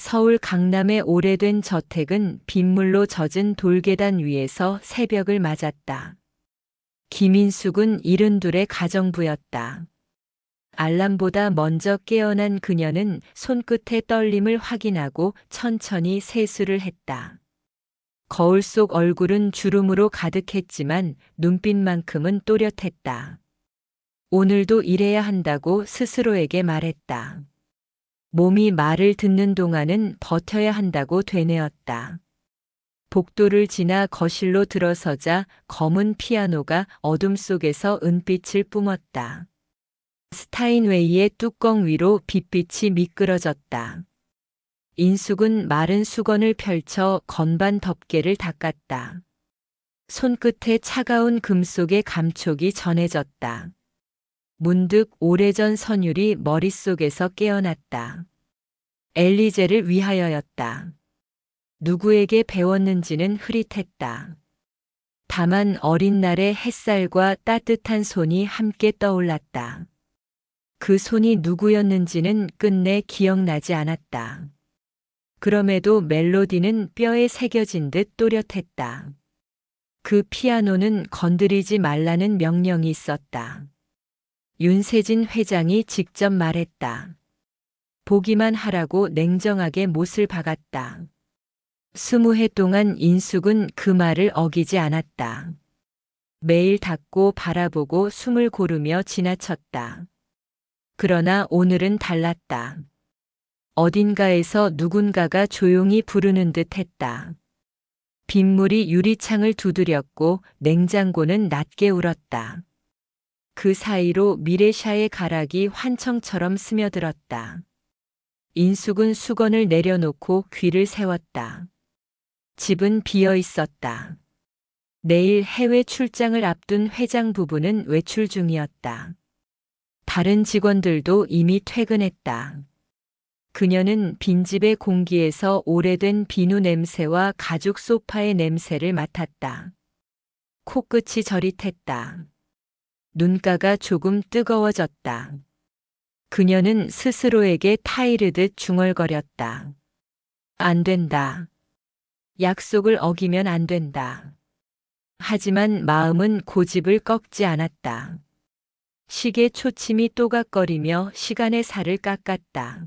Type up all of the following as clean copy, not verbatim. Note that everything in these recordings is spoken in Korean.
서울 강남의 오래된 저택은 빗물로 젖은 돌계단 위에서 새벽을 맞았다. 김인숙은 72의 가정부였다. 알람보다 먼저 깨어난 그녀는 손끝의 떨림을 확인하고 천천히 세수를 했다. 거울 속 얼굴은 주름으로 가득했지만 눈빛만큼은 또렷했다. 오늘도 일해야 한다고 스스로에게 말했다. 몸이 말을 듣는 동안은 버텨야 한다고 되뇌었다. 복도를 지나 거실로 들어서자 검은 피아노가 어둠 속에서 은빛을 뿜었다. 스타인웨이의 뚜껑 위로 빛빛이 미끄러졌다. 인숙은 마른 수건을 펼쳐 건반 덮개를 닦았다. 손끝에 차가운 금속의 감촉이 전해졌다. 문득 오래전 선율이 머릿속에서 깨어났다. 엘리제를 위하여였다. 누구에게 배웠는지는 흐릿했다. 다만 어린 날의 햇살과 따뜻한 손이 함께 떠올랐다. 그 손이 누구였는지는 끝내 기억나지 않았다. 그럼에도 멜로디는 뼈에 새겨진 듯 또렷했다. 그 피아노는 건드리지 말라는 명령이 있었다. 윤세진 회장이 직접 말했다. 보기만 하라고 냉정하게 못을 박았다. 20해 동안 인숙은 그 말을 어기지 않았다. 매일 닫고 바라보고 숨을 고르며 지나쳤다. 그러나 오늘은 달랐다. 어딘가에서 누군가가 조용히 부르는 듯 했다. 빗물이 유리창을 두드렸고 냉장고는 낮게 울었다. 그 사이로 미레샤의 가락이 환청처럼 스며들었다. 인숙은 수건을 내려놓고 귀를 세웠다. 집은 비어 있었다. 내일 해외 출장을 앞둔 회장 부부는 외출 중이었다. 다른 직원들도 이미 퇴근했다. 그녀는 빈집의 공기에서 오래된 비누 냄새와 가죽 소파의 냄새를 맡았다. 코끝이 저릿했다. 눈가가 조금 뜨거워졌다. 그녀는 스스로에게 타이르듯 중얼거렸다. 안 된다. 약속을 어기면 안 된다. 하지만 마음은 고집을 꺾지 않았다. 시계 초침이 또각거리며 시간의 살을 깎았다.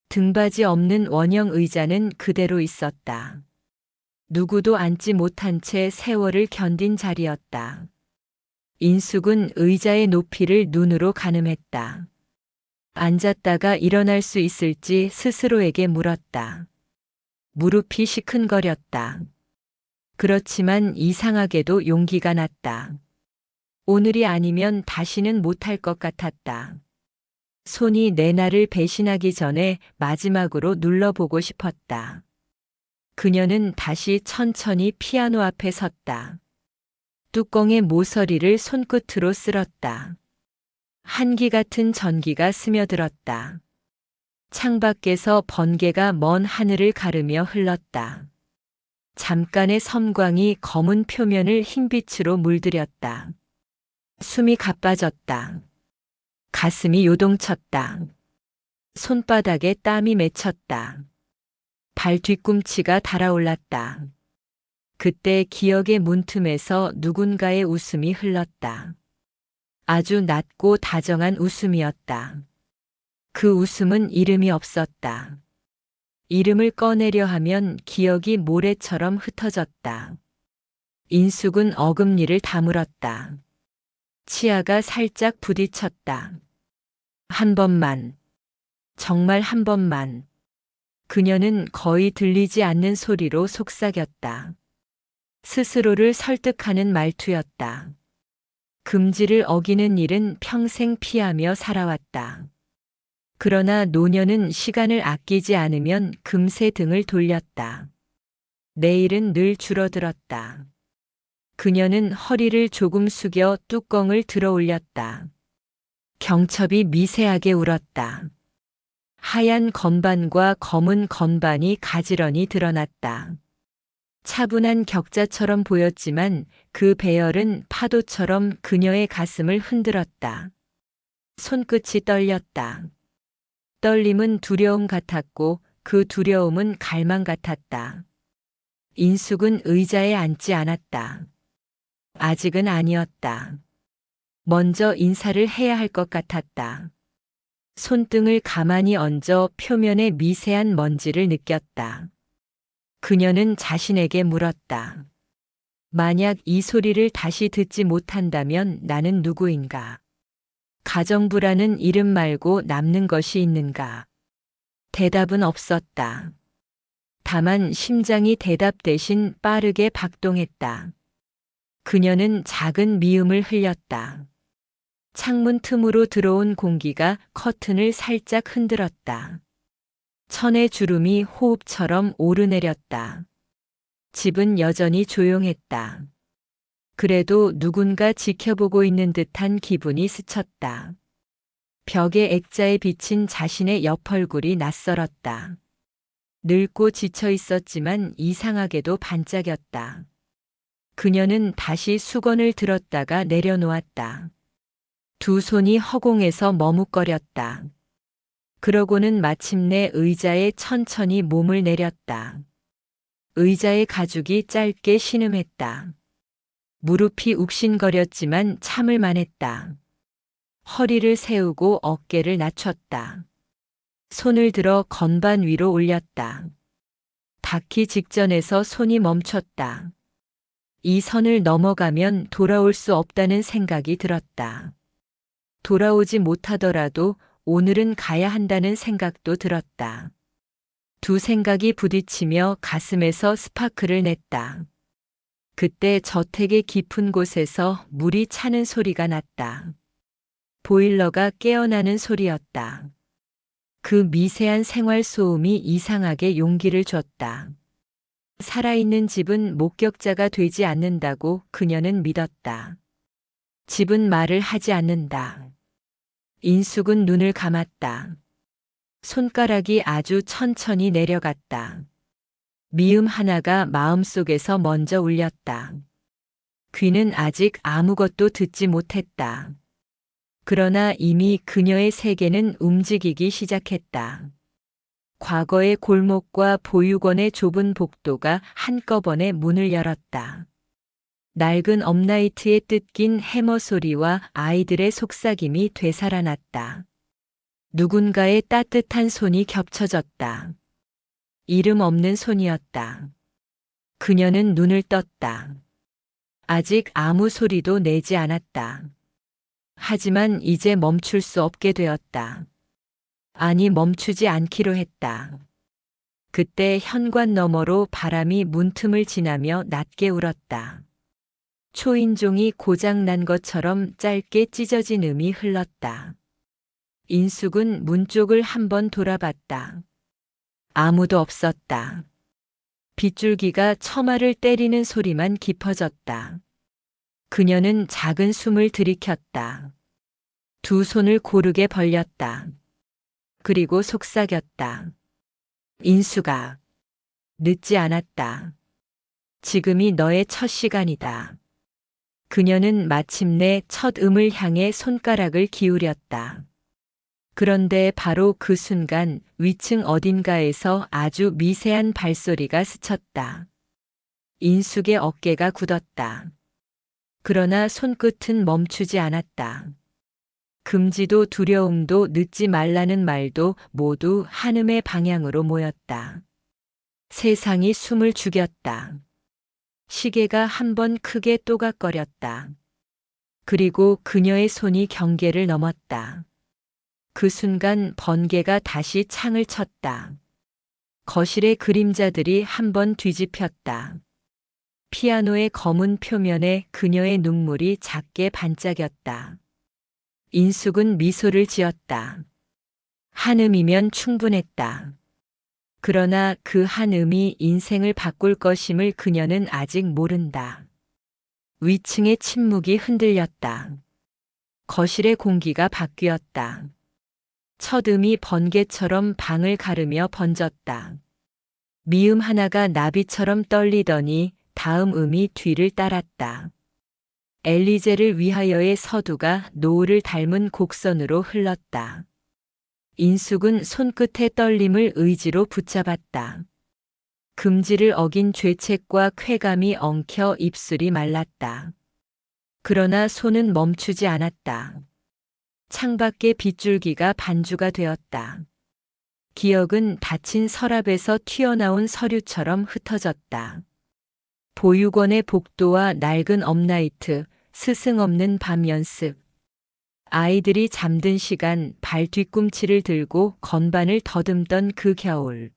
등받이 없는 원형 의자는 그대로 있었다. 누구도 앉지 못한 채 세월을 견딘 자리였다. 인숙은 의자의 높이를 눈으로 가늠했다. 앉았다가 일어날 수 있을지 스스로에게 물었다. 무릎이 시큰거렸다. 그렇지만 이상하게도 용기가 났다. 오늘이 아니면 다시는 못할 것 같았다. 손이 내 나를 배신하기 전에 마지막으로 눌러보고 싶었다. 그녀는 다시 천천히 피아노 앞에 섰다. 뚜껑의 모서리를 손끝으로 쓸었다. 한기 같은 전기가 스며들었다. 창밖에서 번개가 먼 하늘을 가르며 흘렀다. 잠깐의 섬광이 검은 표면을 흰빛으로 물들였다. 숨이 가빠졌다. 가슴이 요동쳤다. 손바닥에 땀이 맺혔다. 발 뒤꿈치가 달아올랐다. 그때 기억의 문틈에서 누군가의 웃음이 흘렀다. 아주 낮고 다정한 웃음이었다. 그 웃음은 이름이 없었다. 이름을 꺼내려 하면 기억이 모래처럼 흩어졌다. 인숙은 어금니를 다물었다. 치아가 살짝 부딪혔다. 한 번만. 정말 한 번만. 그녀는 거의 들리지 않는 소리로 속삭였다. 스스로를 설득하는 말투였다. 금지를 어기는 일은 평생 피하며 살아왔다. 그러나 노년은 시간을 아끼지 않으면 금세 등을 돌렸다. 내일은 늘 줄어들었다. 그녀는 허리를 조금 숙여 뚜껑을 들어 올렸다. 경첩이 미세하게 울었다. 하얀 건반과 검은 건반이 가지런히 드러났다. 차분한 격자처럼 보였지만 그 배열은 파도처럼 그녀의 가슴을 흔들었다. 손끝이 떨렸다. 떨림은 두려움 같았고 그 두려움은 갈망 같았다. 인숙은 의자에 앉지 않았다. 아직은 아니었다. 먼저 인사를 해야 할 것 같았다. 손등을 가만히 얹어 표면의 미세한 먼지를 느꼈다. 그녀는 자신에게 물었다. 만약 이 소리를 다시 듣지 못한다면 나는 누구인가? 가정부라는 이름 말고 남는 것이 있는가? 대답은 없었다. 다만 심장이 대답 대신 빠르게 박동했다. 그녀는 작은 미움을 흘렸다. 창문 틈으로 들어온 공기가 커튼을 살짝 흔들었다. 천의 주름이 호흡처럼 오르내렸다. 집은 여전히 조용했다. 그래도 누군가 지켜보고 있는 듯한 기분이 스쳤다. 벽에 액자에 비친 자신의 옆얼굴이 낯설었다. 늙고 지쳐 있었지만 이상하게도 반짝였다. 그녀는 다시 수건을 들었다가 내려놓았다. 두 손이 허공에서 머뭇거렸다. 그러고는 마침내 의자에 천천히 몸을 내렸다. 의자의 가죽이 짧게 신음했다. 무릎이 욱신거렸지만 참을 만했다. 허리를 세우고 어깨를 낮췄다. 손을 들어 건반 위로 올렸다. 닿기 직전에서 손이 멈췄다. 이 선을 넘어가면 돌아올 수 없다는 생각이 들었다. 돌아오지 못하더라도 오늘은 가야 한다는 생각도 들었다. 두 생각이 부딪히며 가슴에서 스파크를 냈다. 그때 저택의 깊은 곳에서 물이 차는 소리가 났다. 보일러가 깨어나는 소리였다. 그 미세한 생활 소음이 이상하게 용기를 줬다. 살아있는 집은 목격자가 되지 않는다고 그녀는 믿었다. 집은 말을 하지 않는다. 인숙은 눈을 감았다. 손가락이 아주 천천히 내려갔다. 미움 하나가 마음속에서 먼저 울렸다. 귀는 아직 아무것도 듣지 못했다. 그러나 이미 그녀의 세계는 움직이기 시작했다. 과거의 골목과 보육원의 좁은 복도가 한꺼번에 문을 열었다. 낡은 업라이트에 뜯긴 해머 소리와 아이들의 속삭임이 되살아났다. 누군가의 따뜻한 손이 겹쳐졌다. 이름 없는 손이었다. 그녀는 눈을 떴다. 아직 아무 소리도 내지 않았다. 하지만 이제 멈출 수 없게 되었다. 아니, 멈추지 않기로 했다. 그때 현관 너머로 바람이 문틈을 지나며 낮게 울었다. 초인종이 고장난 것처럼 짧게 찢어진 음이 흘렀다. 인숙은 문 쪽을 한번 돌아봤다. 아무도 없었다. 빗줄기가 처마를 때리는 소리만 깊어졌다. 그녀는 작은 숨을 들이켰다. 두 손을 고르게 벌렸다. 그리고 속삭였다. 인숙아, 늦지 않았다. 지금이 너의 첫 시간이다. 그녀는 마침내 첫 음을 향해 손가락을 기울였다. 그런데 바로 그 순간 위층 어딘가에서 아주 미세한 발소리가 스쳤다. 인숙의 어깨가 굳었다. 그러나 손끝은 멈추지 않았다. 금지도 두려움도 늦지 말라는 말도 모두 한음의 방향으로 모였다. 세상이 숨을 죽였다. 시계가 한번 크게 또각거렸다. 그리고 그녀의 손이 경계를 넘었다. 그 순간 번개가 다시 창을 쳤다. 거실의 그림자들이 한번 뒤집혔다. 피아노의 검은 표면에 그녀의 눈물이 작게 반짝였다. 인숙은 미소를 지었다. 한음이면 충분했다. 그러나 그 한음이 인생을 바꿀 것임을 그녀는 아직 모른다. 위층의 침묵이 흔들렸다. 거실의 공기가 바뀌었다. 첫 음이 번개처럼 방을 가르며 번졌다. 미음 하나가 나비처럼 떨리더니 다음 음이 뒤를 따랐다. 엘리제를 위하여의 서두가 노을을 닮은 곡선으로 흘렀다. 인숙은 손끝의 떨림을 의지로 붙잡았다. 금지를 어긴 죄책과 쾌감이 엉켜 입술이 말랐다. 그러나 손은 멈추지 않았다. 창밖의 빗줄기가 반주가 되었다. 기억은 닫힌 서랍에서 튀어나온 서류처럼 흩어졌다. 보육원의 복도와 낡은 업라이트, 스승 없는 밤 연습. 아이들이 잠든 시간 발 뒤꿈치를 들고 건반을 더듬던 그 겨울.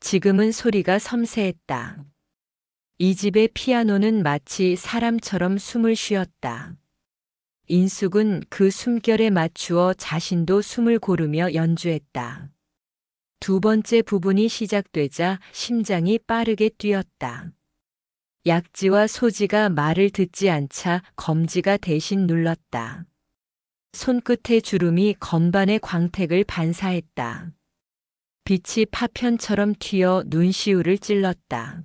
지금은 소리가 섬세했다. 이 집의 피아노는 마치 사람처럼 숨을 쉬었다. 인숙은 그 숨결에 맞추어 자신도 숨을 고르며 연주했다. 두 번째 부분이 시작되자 심장이 빠르게 뛰었다. 약지와 소지가 말을 듣지 않자 검지가 대신 눌렀다. 손끝의 주름이 건반의 광택을 반사했다. 빛이 파편처럼 튀어 눈시울을 찔렀다.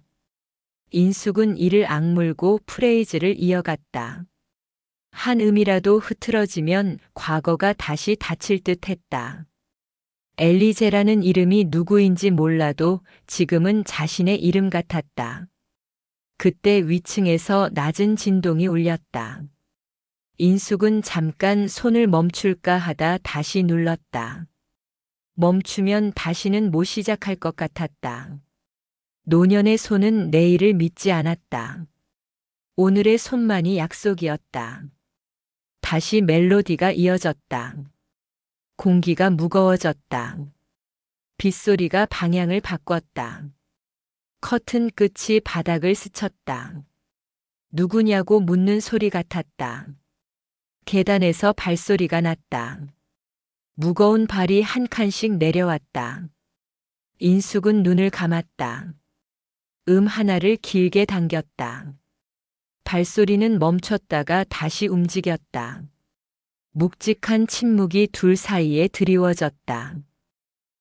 인숙은 이를 악물고 프레이즈를 이어갔다. 한 음이라도 흐트러지면 과거가 다시 닫힐 듯 했다. 엘리제라는 이름이 누구인지 몰라도 지금은 자신의 이름 같았다. 그때 위층에서 낮은 진동이 울렸다. 인숙은 잠깐 손을 멈출까 하다 다시 눌렀다. 멈추면 다시는 못 시작할 것 같았다. 노년의 손은 내일을 믿지 않았다. 오늘의 손만이 약속이었다. 다시 멜로디가 이어졌다. 공기가 무거워졌다. 빗소리가 방향을 바꿨다. 커튼 끝이 바닥을 스쳤다. 누구냐고 묻는 소리 같았다. 계단에서 발소리가 났다. 무거운 발이 한 칸씩 내려왔다. 인숙은 눈을 감았다. 하나를 길게 당겼다. 발소리는 멈췄다가 다시 움직였다. 묵직한 침묵이 둘 사이에 드리워졌다.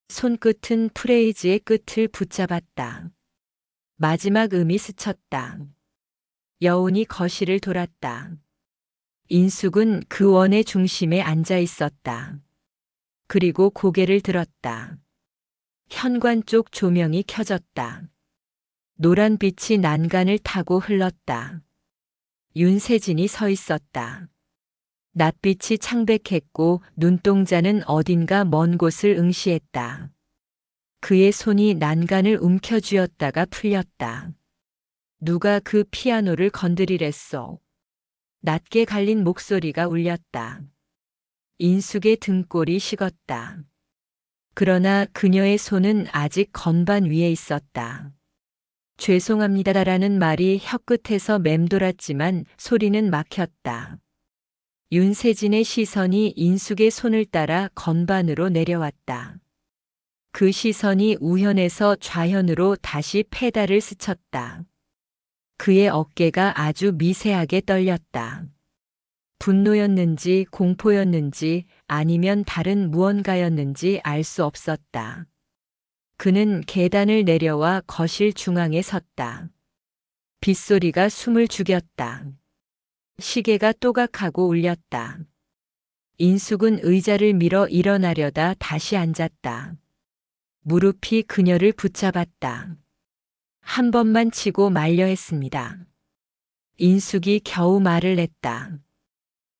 손끝은 프레이즈의 끝을 붙잡았다. 마지막 음이 스쳤다. 여운이 거실을 돌았다. 인숙은 그 원의 중심에 앉아 있었다. 그리고 고개를 들었다. 현관 쪽 조명이 켜졌다. 노란 빛이 난간을 타고 흘렀다. 윤세진이 서 있었다. 낯빛이 창백했고 눈동자는 어딘가 먼 곳을 응시했다. 그의 손이 난간을 움켜쥐었다가 풀렸다. 누가 그 피아노를 건드리랬소. 낮게 갈린 목소리가 울렸다. 인숙의 등골이 식었다. 그러나 그녀의 손은 아직 건반 위에 있었다. 죄송합니다라는 말이 혀끝에서 맴돌았지만 소리는 막혔다. 윤세진의 시선이 인숙의 손을 따라 건반으로 내려왔다. 그 시선이 우현에서 좌현으로 다시 페달을 스쳤다. 그의 어깨가 아주 미세하게 떨렸다. 분노였는지 공포였는지 아니면 다른 무언가였는지 알 수 없었다. 그는 계단을 내려와 거실 중앙에 섰다. 빗소리가 숨을 죽였다. 시계가 또각하고 울렸다. 인숙은 의자를 밀어 일어나려다 다시 앉았다. 무릎이 그녀를 붙잡았다. 한 번만 치고 말려 했습니다. 인숙이 겨우 말을 냈다.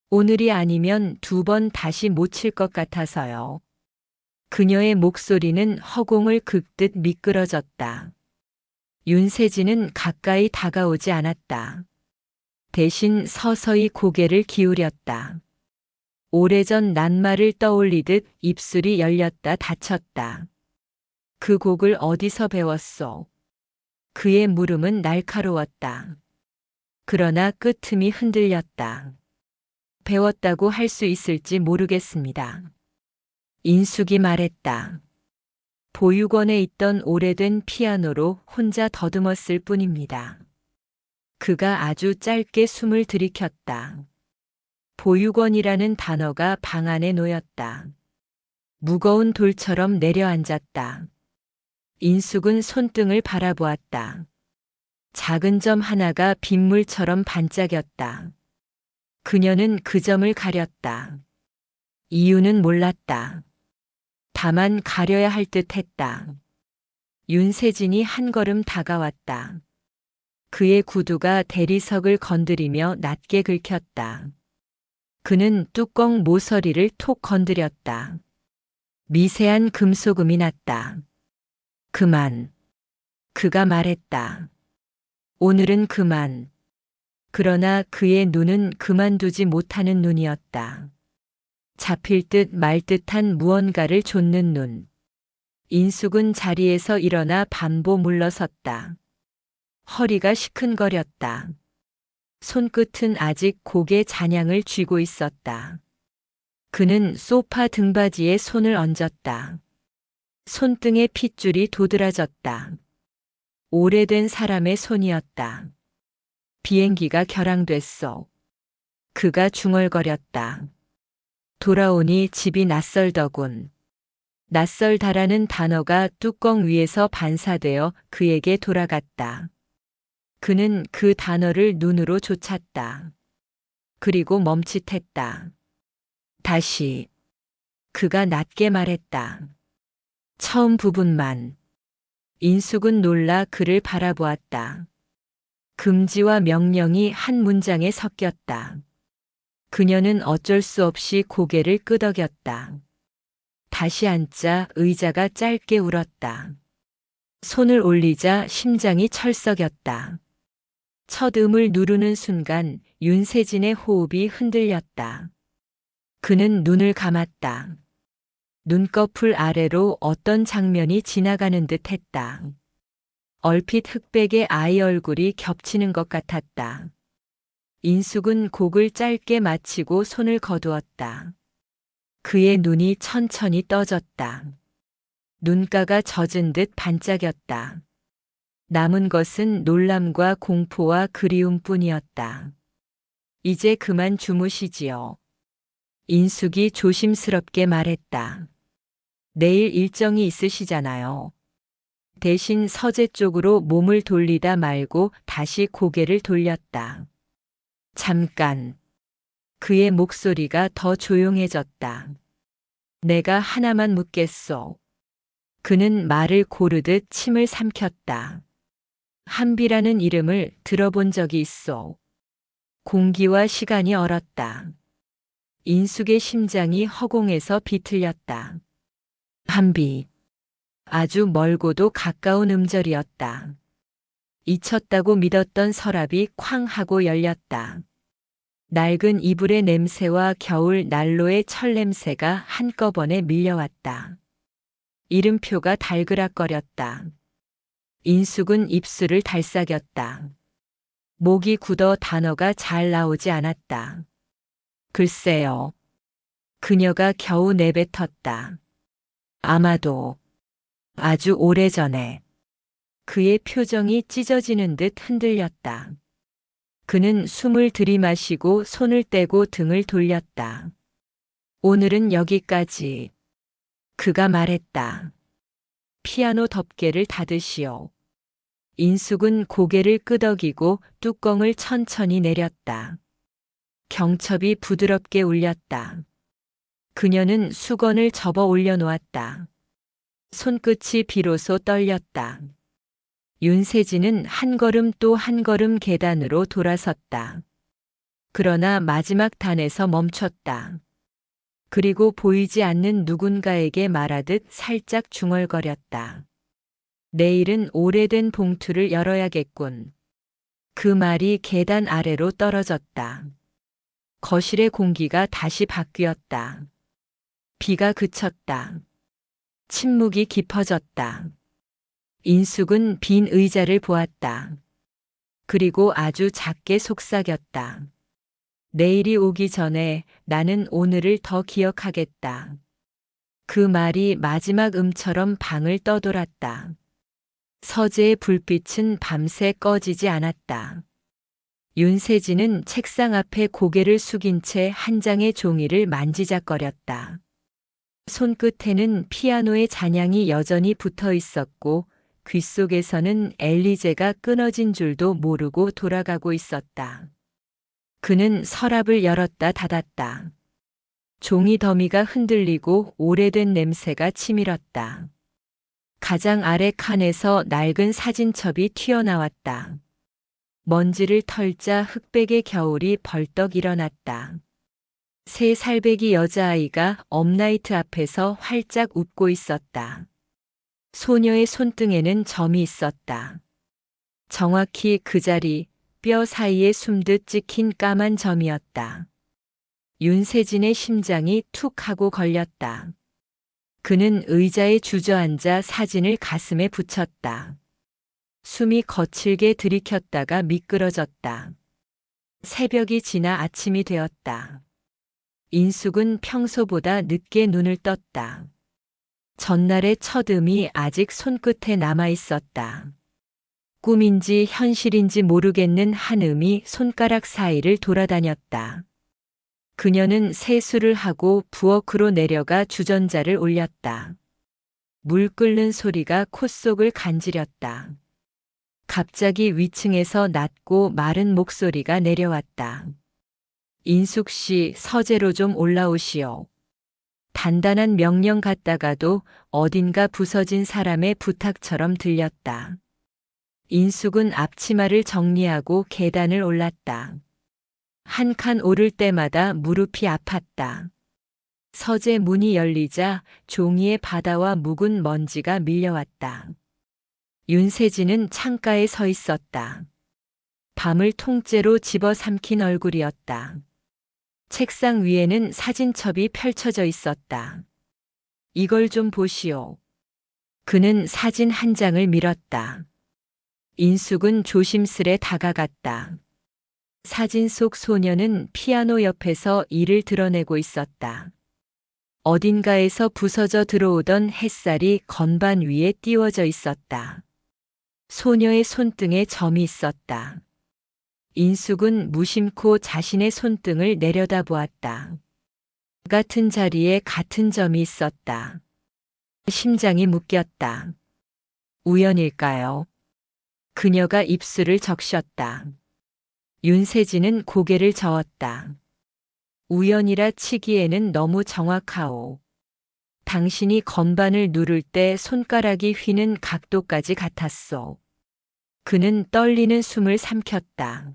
오늘이 아니면 두 번 다시 못 칠 것 같아서요. 그녀의 목소리는 허공을 긁듯 미끄러졌다. 윤세진은 가까이 다가오지 않았다. 대신 서서히 고개를 기울였다. 오래전 낱말을 떠올리듯 입술이 열렸다 닫혔다. 그 곡을 어디서 배웠소? 그의 물음은 날카로웠다. 그러나 끝틈이 흔들렸다. 배웠다고 할 수 있을지 모르겠습니다. 인숙이 말했다. 보육원에 있던 오래된 피아노로 혼자 더듬었을 뿐입니다. 그가 아주 짧게 숨을 들이켰다. 보육원이라는 단어가 방 안에 놓였다. 무거운 돌처럼 내려앉았다. 인숙은 손등을 바라보았다. 작은 점 하나가 빗물처럼 반짝였다. 그녀는 그 점을 가렸다. 이유는 몰랐다. 다만 가려야 할 듯 했다. 윤세진이 한 걸음 다가왔다. 그의 구두가 대리석을 건드리며 낮게 긁혔다. 그는 뚜껑 모서리를 톡 건드렸다. 미세한 금소금이 났다. 그만. 그가 말했다. 오늘은 그만. 그러나 그의 눈은 그만두지 못하는 눈이었다. 잡힐 듯 말 듯한 무언가를 좇는 눈. 인숙은 자리에서 일어나 반보 물러섰다. 허리가 시큰거렸다. 손끝은 아직 고개 잔향을 쥐고 있었다. 그는 소파 등받이에 손을 얹었다. 손등에 핏줄이 도드라졌다. 오래된 사람의 손이었다. 비행기가 결항됐어. 그가 중얼거렸다. 돌아오니 집이 낯설더군. 낯설다라는 단어가 뚜껑 위에서 반사되어 그에게 돌아갔다. 그는 그 단어를 눈으로 쫓았다. 그리고 멈칫했다. 다시. 그가 낮게 말했다. 처음 부분만. 인숙은 놀라 그를 바라보았다. 금지와 명령이 한 문장에 섞였다. 그녀는 어쩔 수 없이 고개를 끄덕였다. 다시 앉자 의자가 짧게 울었다. 손을 올리자 심장이 철썩였다. 첫 음을 누르는 순간 윤세진의 호흡이 흔들렸다. 그는 눈을 감았다. 눈꺼풀 아래로 어떤 장면이 지나가는 듯 했다. 얼핏 흑백의 아이 얼굴이 겹치는 것 같았다. 인숙은 곡을 짧게 마치고 손을 거두었다. 그의 눈이 천천히 떠졌다. 눈가가 젖은 듯 반짝였다. 남은 것은 놀람과 공포와 그리움뿐이었다. 이제 그만 주무시지요. 인숙이 조심스럽게 말했다. 내일 일정이 있으시잖아요. 대신 서재 쪽으로 몸을 돌리다 말고 다시 고개를 돌렸다. 잠깐. 그의 목소리가 더 조용해졌다. 내가 하나만 묻겠소. 그는 말을 고르듯 침을 삼켰다. 한비라는 이름을 들어본 적이 있소. 공기와 시간이 얼었다. 인숙의 심장이 허공에서 비틀렸다. 한비. 아주 멀고도 가까운 음절이었다. 잊혔다고 믿었던 서랍이 쾅 하고 열렸다. 낡은 이불의 냄새와 겨울 난로의 철 냄새가 한꺼번에 밀려왔다. 이름표가 달그락거렸다. 인숙은 입술을 달싹였다. 목이 굳어 단어가 잘 나오지 않았다. 글쎄요. 그녀가 겨우 내뱉었다. 아마도 아주 오래전에. 그의 표정이 찢어지는 듯 흔들렸다. 그는 숨을 들이마시고 손을 떼고 등을 돌렸다. 오늘은 여기까지. 그가 말했다. 피아노 덮개를 닫으시오. 인숙은 고개를 끄덕이고 뚜껑을 천천히 내렸다. 경첩이 부드럽게 울렸다. 그녀는 수건을 접어 올려놓았다. 손끝이 비로소 떨렸다. 윤세진은 한 걸음 또 한 걸음 계단으로 돌아섰다. 그러나 마지막 단에서 멈췄다. 그리고 보이지 않는 누군가에게 말하듯 살짝 중얼거렸다. 내일은 오래된 봉투를 열어야겠군. 그 말이 계단 아래로 떨어졌다. 거실의 공기가 다시 바뀌었다. 비가 그쳤다. 침묵이 깊어졌다. 인숙은 빈 의자를 보았다. 그리고 아주 작게 속삭였다. 내일이 오기 전에 나는 오늘을 더 기억하겠다. 그 말이 마지막 음처럼 방을 떠돌았다. 서재의 불빛은 밤새 꺼지지 않았다. 윤세진은 책상 앞에 고개를 숙인 채 한 장의 종이를 만지작거렸다. 손끝에는 피아노의 잔향이 여전히 붙어 있었고 귓속에서는 엘리제가 끊어진 줄도 모르고 돌아가고 있었다. 그는 서랍을 열었다 닫았다. 종이 더미가 흔들리고 오래된 냄새가 치밀었다. 가장 아래 칸에서 낡은 사진첩이 튀어나왔다. 먼지를 털자 흑백의 겨울이 벌떡 일어났다. 세 살배기 여자아이가 업라이트 앞에서 활짝 웃고 있었다. 소녀의 손등에는 점이 있었다. 정확히 그 자리, 뼈 사이에 숨듯 찍힌 까만 점이었다. 윤세진의 심장이 툭 하고 걸렸다. 그는 의자에 주저앉아 사진을 가슴에 붙였다. 숨이 거칠게 들이켰다가 미끄러졌다. 새벽이 지나 아침이 되었다. 인숙은 평소보다 늦게 눈을 떴다. 전날의 첫음이 아직 손끝에 남아 있었다. 꿈인지 현실인지 모르겠는 한음이 손가락 사이를 돌아다녔다. 그녀는 세수를 하고 부엌으로 내려가 주전자를 올렸다. 물 끓는 소리가 콧속을 간지렸다. 갑자기 위층에서 낮고 마른 목소리가 내려왔다. 인숙 씨, 서재로 좀 올라오시오. 단단한 명령 같다가도 어딘가 부서진 사람의 부탁처럼 들렸다. 인숙은 앞치마를 정리하고 계단을 올랐다. 한 칸 오를 때마다 무릎이 아팠다. 서재 문이 열리자 종이에 바다와 묵은 먼지가 밀려왔다. 윤세진은 창가에 서 있었다. 밤을 통째로 집어삼킨 얼굴이었다. 책상 위에는 사진첩이 펼쳐져 있었다. 이걸 좀 보시오. 그는 사진 한 장을 밀었다. 인숙은 조심스레 다가갔다. 사진 속 소녀는 피아노 옆에서 이를 드러내고 있었다. 어딘가에서 부서져 들어오던 햇살이 건반 위에 띄워져 있었다. 소녀의 손등에 점이 있었다. 인숙은 무심코 자신의 손등을 내려다보았다. 같은 자리에 같은 점이 있었다. 심장이 묶였다. 우연일까요? 그녀가 입술을 적셨다. 윤세진은 고개를 저었다. 우연이라 치기에는 너무 정확하오. 당신이 건반을 누를 때 손가락이 휘는 각도까지 같았소. 그는 떨리는 숨을 삼켰다.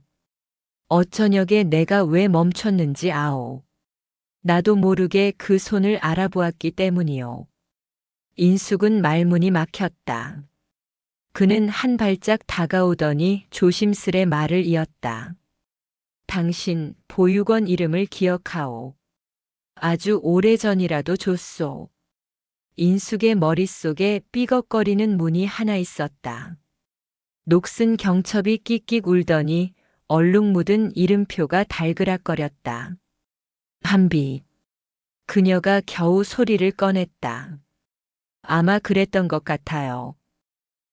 어쩌녁에 내가 왜 멈췄는지 아오. 나도 모르게 그 손을 알아보았기 때문이오. 인숙은 말문이 막혔다. 그는 한 발짝 다가오더니 조심스레 말을 이었다. 당신 보육원 이름을 기억하오. 아주 오래전이라도 줬소. 인숙의 머릿속에 삐걱거리는 문이 하나 있었다. 녹슨 경첩이 끽끽 울더니 얼룩 묻은 이름표가 달그락거렸다. 한비. 그녀가 겨우 소리를 꺼냈다. 아마 그랬던 것 같아요.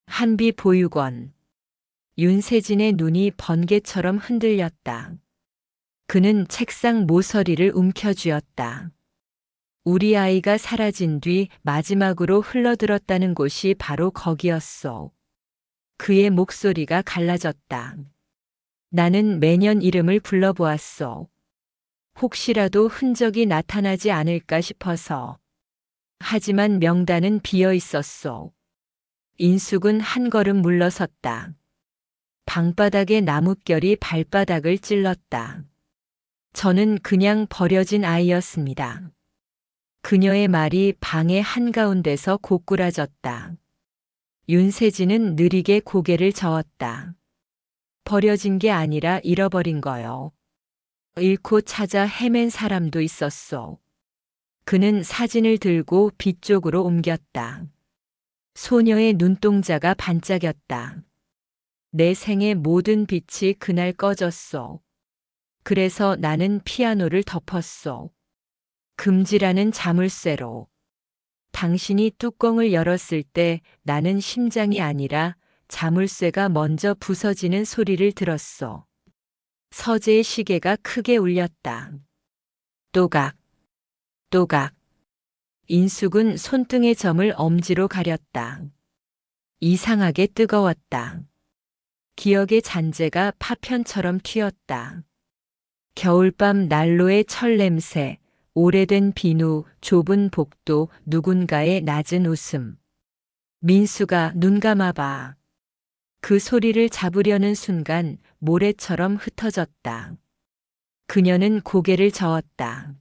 한비 보육원. 윤세진의 눈이 번개처럼 흔들렸다. 그는 책상 모서리를 움켜쥐었다. 우리 아이가 사라진 뒤 마지막으로 흘러들었다는 곳이 바로 거기였소. 그의 목소리가 갈라졌다. 나는 매년 이름을 불러보았소. 혹시라도 흔적이 나타나지 않을까 싶어서. 하지만 명단은 비어 있었소. 인숙은 한 걸음 물러섰다. 방바닥의 나뭇결이 발바닥을 찔렀다. 저는 그냥 버려진 아이였습니다. 그녀의 말이 방의 한가운데서 고꾸라졌다. 윤세진은 느리게 고개를 저었다. 버려진 게 아니라 잃어버린 거요. 잃고 찾아 헤맨 사람도 있었소. 그는 사진을 들고 빛 쪽으로 옮겼다. 소녀의 눈동자가 반짝였다. 내 생의 모든 빛이 그날 꺼졌소. 그래서 나는 피아노를 덮었소. 금지라는 자물쇠로. 당신이 뚜껑을 열었을 때 나는 심장이 아니라 자물쇠가 먼저 부서지는 소리를 들었소. 서재의 시계가 크게 울렸다. 또각, 또각. 인숙은 손등의 점을 엄지로 가렸다. 이상하게 뜨거웠다. 기억의 잔재가 파편처럼 튀었다. 겨울밤 난로의 철 냄새, 오래된 비누, 좁은 복도, 누군가의 낮은 웃음. 민수가 눈 감아봐. 그 소리를 잡으려는 순간 모래처럼 흩어졌다. 그녀는 고개를 저었다.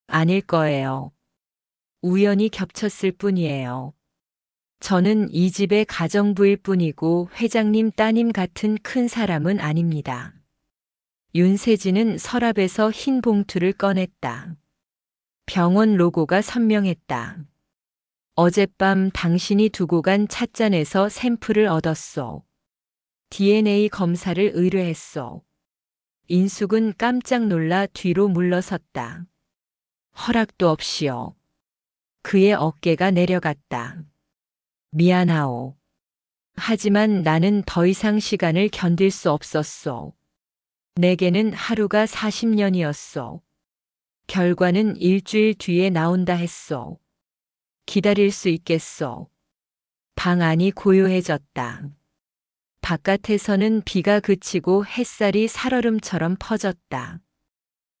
아닐 거예요. 우연히 겹쳤을 뿐이에요. 저는 이 집의 가정부일 뿐이고 회장님 따님 같은 큰 사람은 아닙니다. 윤세진은 서랍에서 흰 봉투를 꺼냈다. 병원 로고가 선명했다. 어젯밤 당신이 두고 간 찻잔에서 샘플을 얻었소. DNA 검사를 의뢰했소. 인숙은 깜짝 놀라 뒤로 물러섰다. 허락도 없이요. 그의 어깨가 내려갔다. 미안하오. 하지만 나는 더 이상 시간을 견딜 수 없었소. 내게는 하루가 40년이었소. 결과는 일주일 뒤에 나온다 했소. 기다릴 수 있겠소. 방 안이 고요해졌다. 바깥에서는 비가 그치고 햇살이 살얼음처럼 퍼졌다.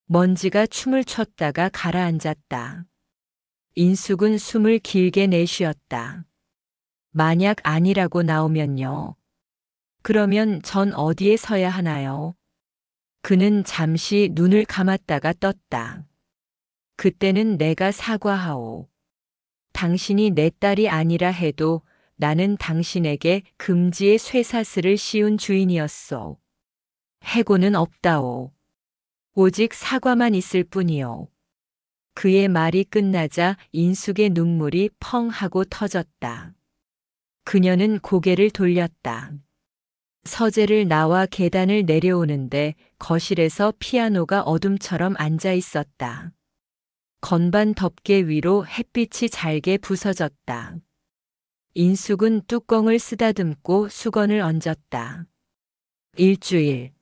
먼지가 춤을 췄다가 가라앉았다. 인숙은 숨을 길게 내쉬었다. 만약 아니라고 나오면요. 그러면 전 어디에 서야 하나요? 그는 잠시 눈을 감았다가 떴다. 그때는 내가 사과하오. 당신이 내 딸이 아니라 해도 나는 당신에게 금지의 쇠사슬을 씌운 주인이었소. 해고는 없다오. 오직 사과만 있을 뿐이오. 그의 말이 끝나자 인숙의 눈물이 펑 하고 터졌다. 그녀는 고개를 돌렸다. 서재를 나와 계단을 내려오는데 거실에서 피아노가 어둠처럼 앉아 있었다. 건반 덮개 위로 햇빛이 잘게 부서졌다. 인숙은 뚜껑을 쓰다듬고 수건을 얹었다. 일주일.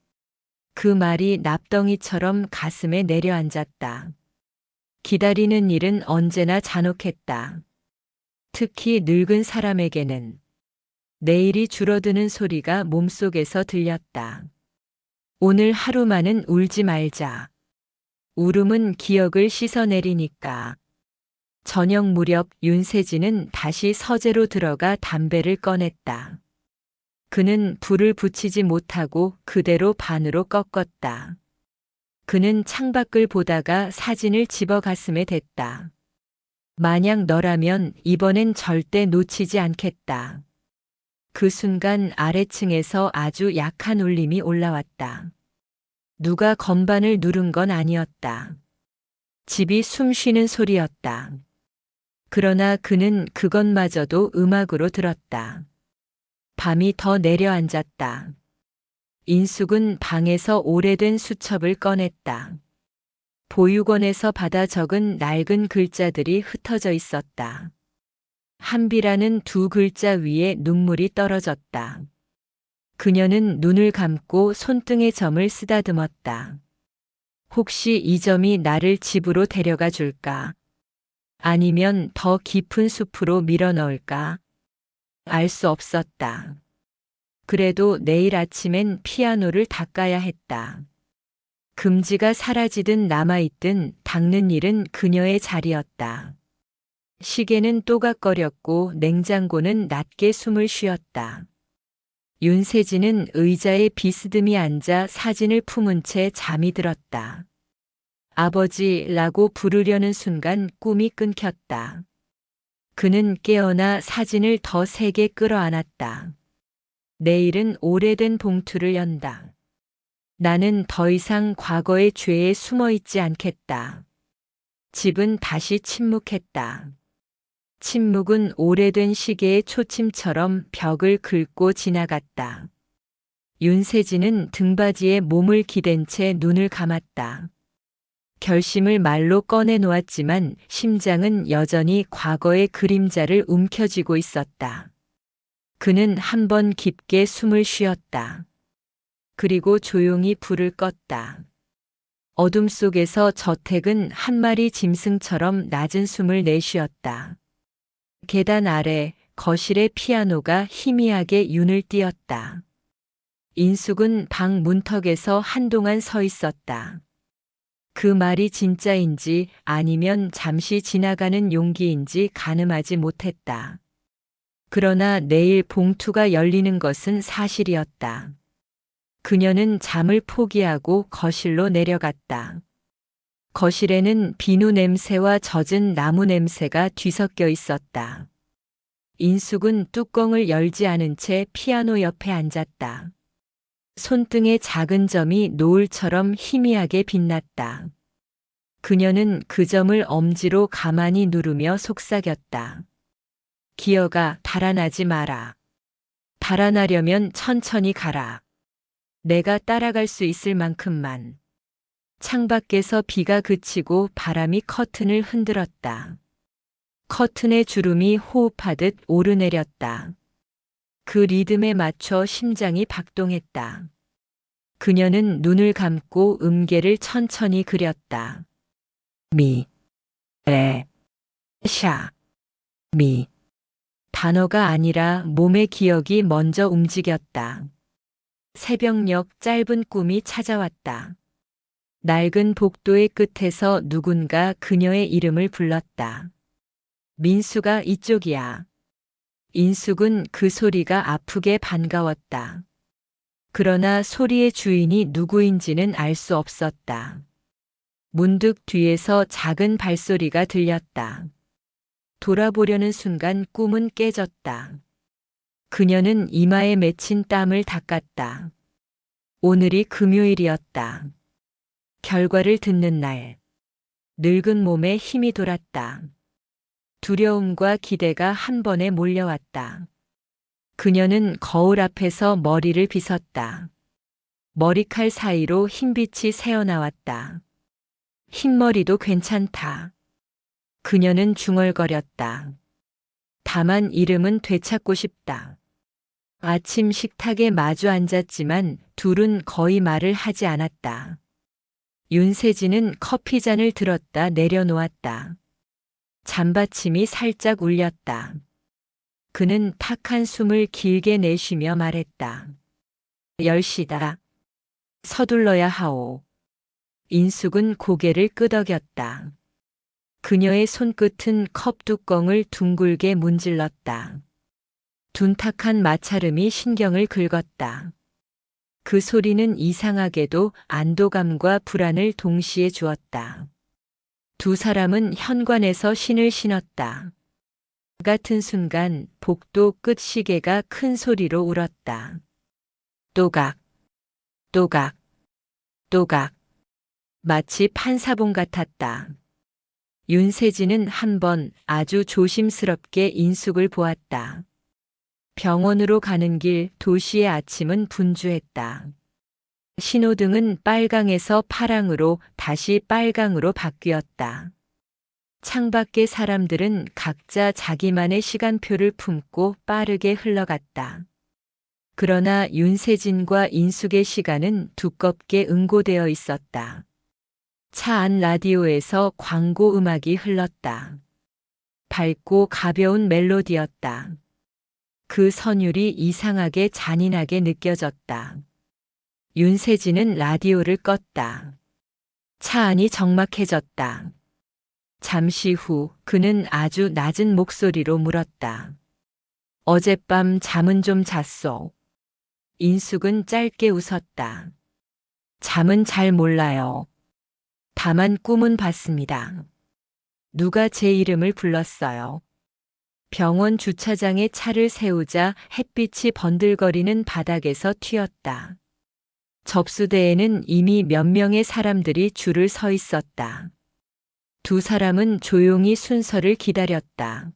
그 말이 납덩이처럼 가슴에 내려앉았다. 기다리는 일은 언제나 잔혹했다. 특히 늙은 사람에게는. 내일이 줄어드는 소리가 몸속에서 들렸다. 오늘 하루만은 울지 말자. 울음은 기억을 씻어내리니까. 저녁 무렵 윤세진은 다시 서재로 들어가 담배를 꺼냈다. 그는 불을 붙이지 못하고 그대로 반으로 꺾었다. 그는 창밖을 보다가 사진을 집어 가슴에 댔다. 만약 너라면 이번엔 절대 놓치지 않겠다. 그 순간 아래층에서 아주 약한 울림이 올라왔다. 누가 건반을 누른 건 아니었다. 집이 숨 쉬는 소리였다. 그러나 그는 그것마저도 음악으로 들었다. 밤이 더 내려앉았다. 인숙은 방에서 오래된 수첩을 꺼냈다. 보육원에서 받아 적은 낡은 글자들이 흩어져 있었다. 한비라는 두 글자 위에 눈물이 떨어졌다. 그녀는 눈을 감고 손등의 점을 쓰다듬었다. 혹시 이 점이 나를 집으로 데려가 줄까? 아니면 더 깊은 숲으로 밀어 넣을까? 알 수 없었다. 그래도 내일 아침엔 피아노를 닦아야 했다. 금지가 사라지든 남아있든 닦는 일은 그녀의 자리였다. 시계는 또각거렸고 냉장고는 낮게 숨을 쉬었다. 윤세진은 의자에 비스듬히 앉아 사진을 품은 채 잠이 들었다. 아버지라고 부르려는 순간 꿈이 끊겼다. 그는 깨어나 사진을 더 세게 끌어안았다. 내일은 오래된 봉투를 연다. 나는 더 이상 과거의 죄에 숨어 있지 않겠다. 집은 다시 침묵했다. 침묵은 오래된 시계의 초침처럼 벽을 긁고 지나갔다. 윤세진은 등받이에 몸을 기댄 채 눈을 감았다. 결심을 말로 꺼내놓았지만 심장은 여전히 과거의 그림자를 움켜쥐고 있었다. 그는 한 번 깊게 숨을 쉬었다. 그리고 조용히 불을 껐다. 어둠 속에서 저택은 한 마리 짐승처럼 낮은 숨을 내쉬었다. 계단 아래 거실의 피아노가 희미하게 윤을 띄었다. 인숙은 방 문턱에서 한동안 서 있었다. 그 말이 진짜인지 아니면 잠시 지나가는 용기인지 가늠하지 못했다. 그러나 내일 봉투가 열리는 것은 사실이었다. 그녀는 잠을 포기하고 거실로 내려갔다. 거실에는 비누 냄새와 젖은 나무 냄새가 뒤섞여 있었다. 인숙은 뚜껑을 열지 않은 채 피아노 옆에 앉았다. 손등의 작은 점이 노을처럼 희미하게 빛났다. 그녀는 그 점을 엄지로 가만히 누르며 속삭였다. 기어가 달아나지 마라. 달아나려면 천천히 가라. 내가 따라갈 수 있을 만큼만. 창밖에서 비가 그치고 바람이 커튼을 흔들었다. 커튼의 주름이 호흡하듯 오르내렸다. 그 리듬에 맞춰 심장이 박동했다. 그녀는 눈을 감고 음계를 천천히 그렸다. 미, 레, 샤, 미. 단어가 아니라 몸의 기억이 먼저 움직였다. 새벽녘 짧은 꿈이 찾아왔다. 낡은 복도의 끝에서 누군가 그녀의 이름을 불렀다. 민수가 이쪽이야. 인숙은 그 소리가 아프게 반가웠다. 그러나 소리의 주인이 누구인지는 알 수 없었다. 문득 뒤에서 작은 발소리가 들렸다. 돌아보려는 순간 꿈은 깨졌다. 그녀는 이마에 맺힌 땀을 닦았다. 오늘이 금요일이었다. 결과를 듣는 날. 늙은 몸에 힘이 돌았다. 두려움과 기대가 한 번에 몰려왔다. 그녀는 거울 앞에서 머리를 빗었다. 머리칼 사이로 흰빛이 새어나왔다. 흰머리도 괜찮다. 그녀는 중얼거렸다. 다만 이름은 되찾고 싶다. 아침 식탁에 마주 앉았지만 둘은 거의 말을 하지 않았다. 윤세진은 커피잔을 들었다 내려놓았다. 잠받침이 살짝 울렸다. 그는 탁한 숨을 길게 내쉬며 말했다. 10시다. 서둘러야 하오. 인숙은 고개를 끄덕였다. 그녀의 손끝은 컵 뚜껑을 둥글게 문질렀다. 둔탁한 마찰음이 신경을 긁었다. 그 소리는 이상하게도 안도감과 불안을 동시에 주었다. 두 사람은 현관에서 신을 신었다. 같은 순간 복도 끝 시계가 큰 소리로 울었다. 또각, 또각, 또각. 마치 판사봉 같았다. 윤세진은 한 번 아주 조심스럽게 인숙을 보았다. 병원으로 가는 길 도시의 아침은 분주했다. 신호등은 빨강에서 파랑으로 다시 빨강으로 바뀌었다. 창밖의 사람들은 각자 자기만의 시간표를 품고 빠르게 흘러갔다. 그러나 윤세진과 인숙의 시간은 두껍게 응고되어 있었다. 차 안 라디오에서 광고 음악이 흘렀다. 밝고 가벼운 멜로디였다. 그 선율이 이상하게 잔인하게 느껴졌다. 윤세진은 라디오를 껐다. 차 안이 적막해졌다. 잠시 후 그는 아주 낮은 목소리로 물었다. 어젯밤 잠은 좀 잤소? 인숙은 짧게 웃었다. 잠은 잘 몰라요. 다만 꿈은 봤습니다. 누가 제 이름을 불렀어요. 병원 주차장에 차를 세우자 햇빛이 번들거리는 바닥에서 튀었다. 접수대에는 이미 몇 명의 사람들이 줄을 서 있었다. 두 사람은 조용히 순서를 기다렸다.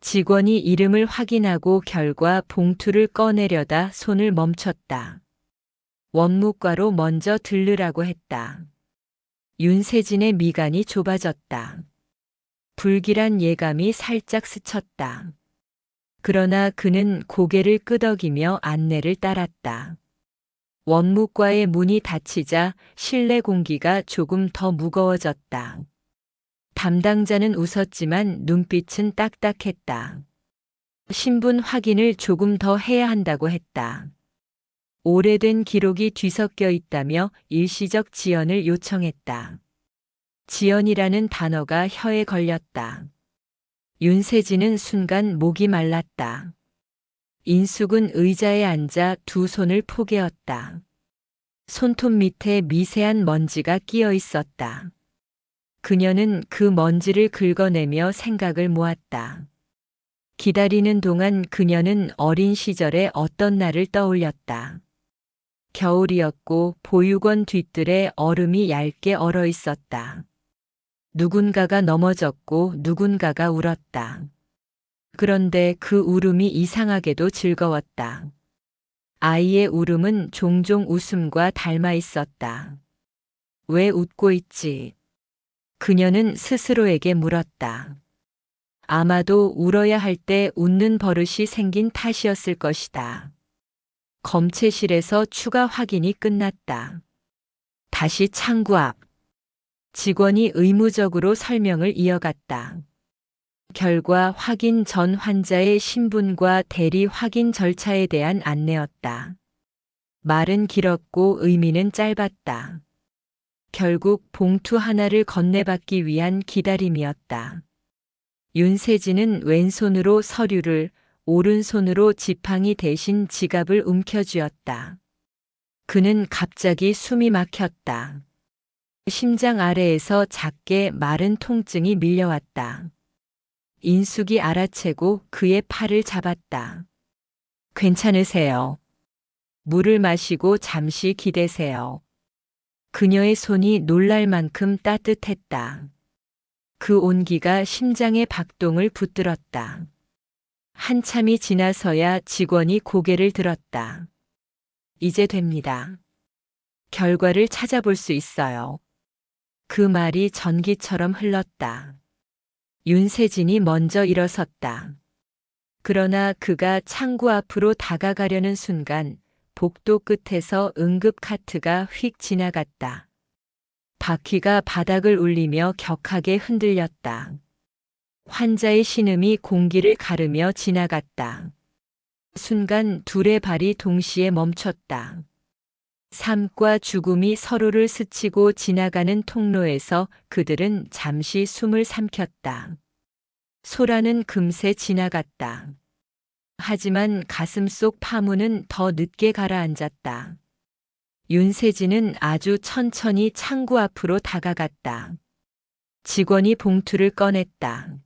직원이 이름을 확인하고 결과 봉투를 꺼내려다 손을 멈췄다. 원무과로 먼저 들르라고 했다. 윤세진의 미간이 좁아졌다. 불길한 예감이 살짝 스쳤다. 그러나 그는 고개를 끄덕이며 안내를 따랐다. 원무과의 문이 닫히자 실내 공기가 조금 더 무거워졌다. 담당자는 웃었지만 눈빛은 딱딱했다. 신분 확인을 조금 더 해야 한다고 했다. 오래된 기록이 뒤섞여 있다며 일시적 지연을 요청했다. 지연이라는 단어가 혀에 걸렸다. 윤세진은 순간 목이 말랐다. 인숙은 의자에 앉아 두 손을 포개었다. 손톱 밑에 미세한 먼지가 끼어 있었다. 그녀는 그 먼지를 긁어내며 생각을 모았다. 기다리는 동안 그녀는 어린 시절의 어떤 날을 떠올렸다. 겨울이었고 보육원 뒤뜰에 얼음이 얇게 얼어 있었다. 누군가가 넘어졌고 누군가가 울었다. 그런데 그 울음이 이상하게도 즐거웠다. 아이의 울음은 종종 웃음과 닮아 있었다. 왜 웃고 있지? 그녀는 스스로에게 물었다. 아마도 울어야 할 때 웃는 버릇이 생긴 탓이었을 것이다. 검체실에서 추가 확인이 끝났다. 다시 창구 앞. 직원이 의무적으로 설명을 이어갔다. 결과 확인 전 환자의 신분과 대리 확인 절차에 대한 안내였다. 말은 길었고 의미는 짧았다. 결국 봉투 하나를 건네받기 위한 기다림이었다. 윤세진은 왼손으로 서류를, 오른손으로 지팡이 대신 지갑을 움켜쥐었다. 그는 갑자기 숨이 막혔다. 심장 아래에서 작게 마른 통증이 밀려왔다. 인숙이 알아채고 그의 팔을 잡았다. 괜찮으세요? 물을 마시고 잠시 기대세요. 그녀의 손이 놀랄 만큼 따뜻했다. 그 온기가 심장의 박동을 붙들었다. 한참이 지나서야 직원이 고개를 들었다. 이제 됩니다. 결과를 찾아볼 수 있어요. 그 말이 전기처럼 흘렀다. 윤세진이 먼저 일어섰다. 그러나 그가 창구 앞으로 다가가려는 순간 복도 끝에서 응급 카트가 휙 지나갔다. 바퀴가 바닥을 울리며 격하게 흔들렸다. 환자의 신음이 공기를 가르며 지나갔다. 순간 둘의 발이 동시에 멈췄다. 삶과 죽음이 서로를 스치고 지나가는 통로에서 그들은 잠시 숨을 삼켰다. 소라는 금세 지나갔다. 하지만 가슴속 파문은 더 늦게 가라앉았다. 윤세진은 아주 천천히 창구 앞으로 다가갔다. 직원이 봉투를 꺼냈다.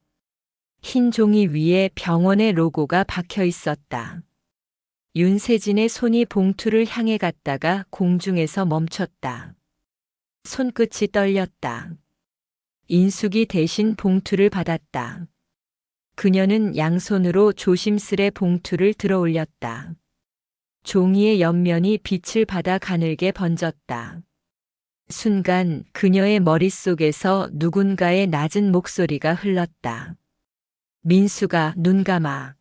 흰 종이 위에 병원의 로고가 박혀 있었다. 윤세진의 손이 봉투를 향해 갔다가 공중에서 멈췄다. 손끝이 떨렸다. 인숙이 대신 봉투를 받았다. 그녀는 양손으로 조심스레 봉투를 들어 올렸다. 종이의 옆면이 빛을 받아 가늘게 번졌다. 순간 그녀의 머릿속에서 누군가의 낮은 목소리가 흘렀다. 민수가 눈 감아.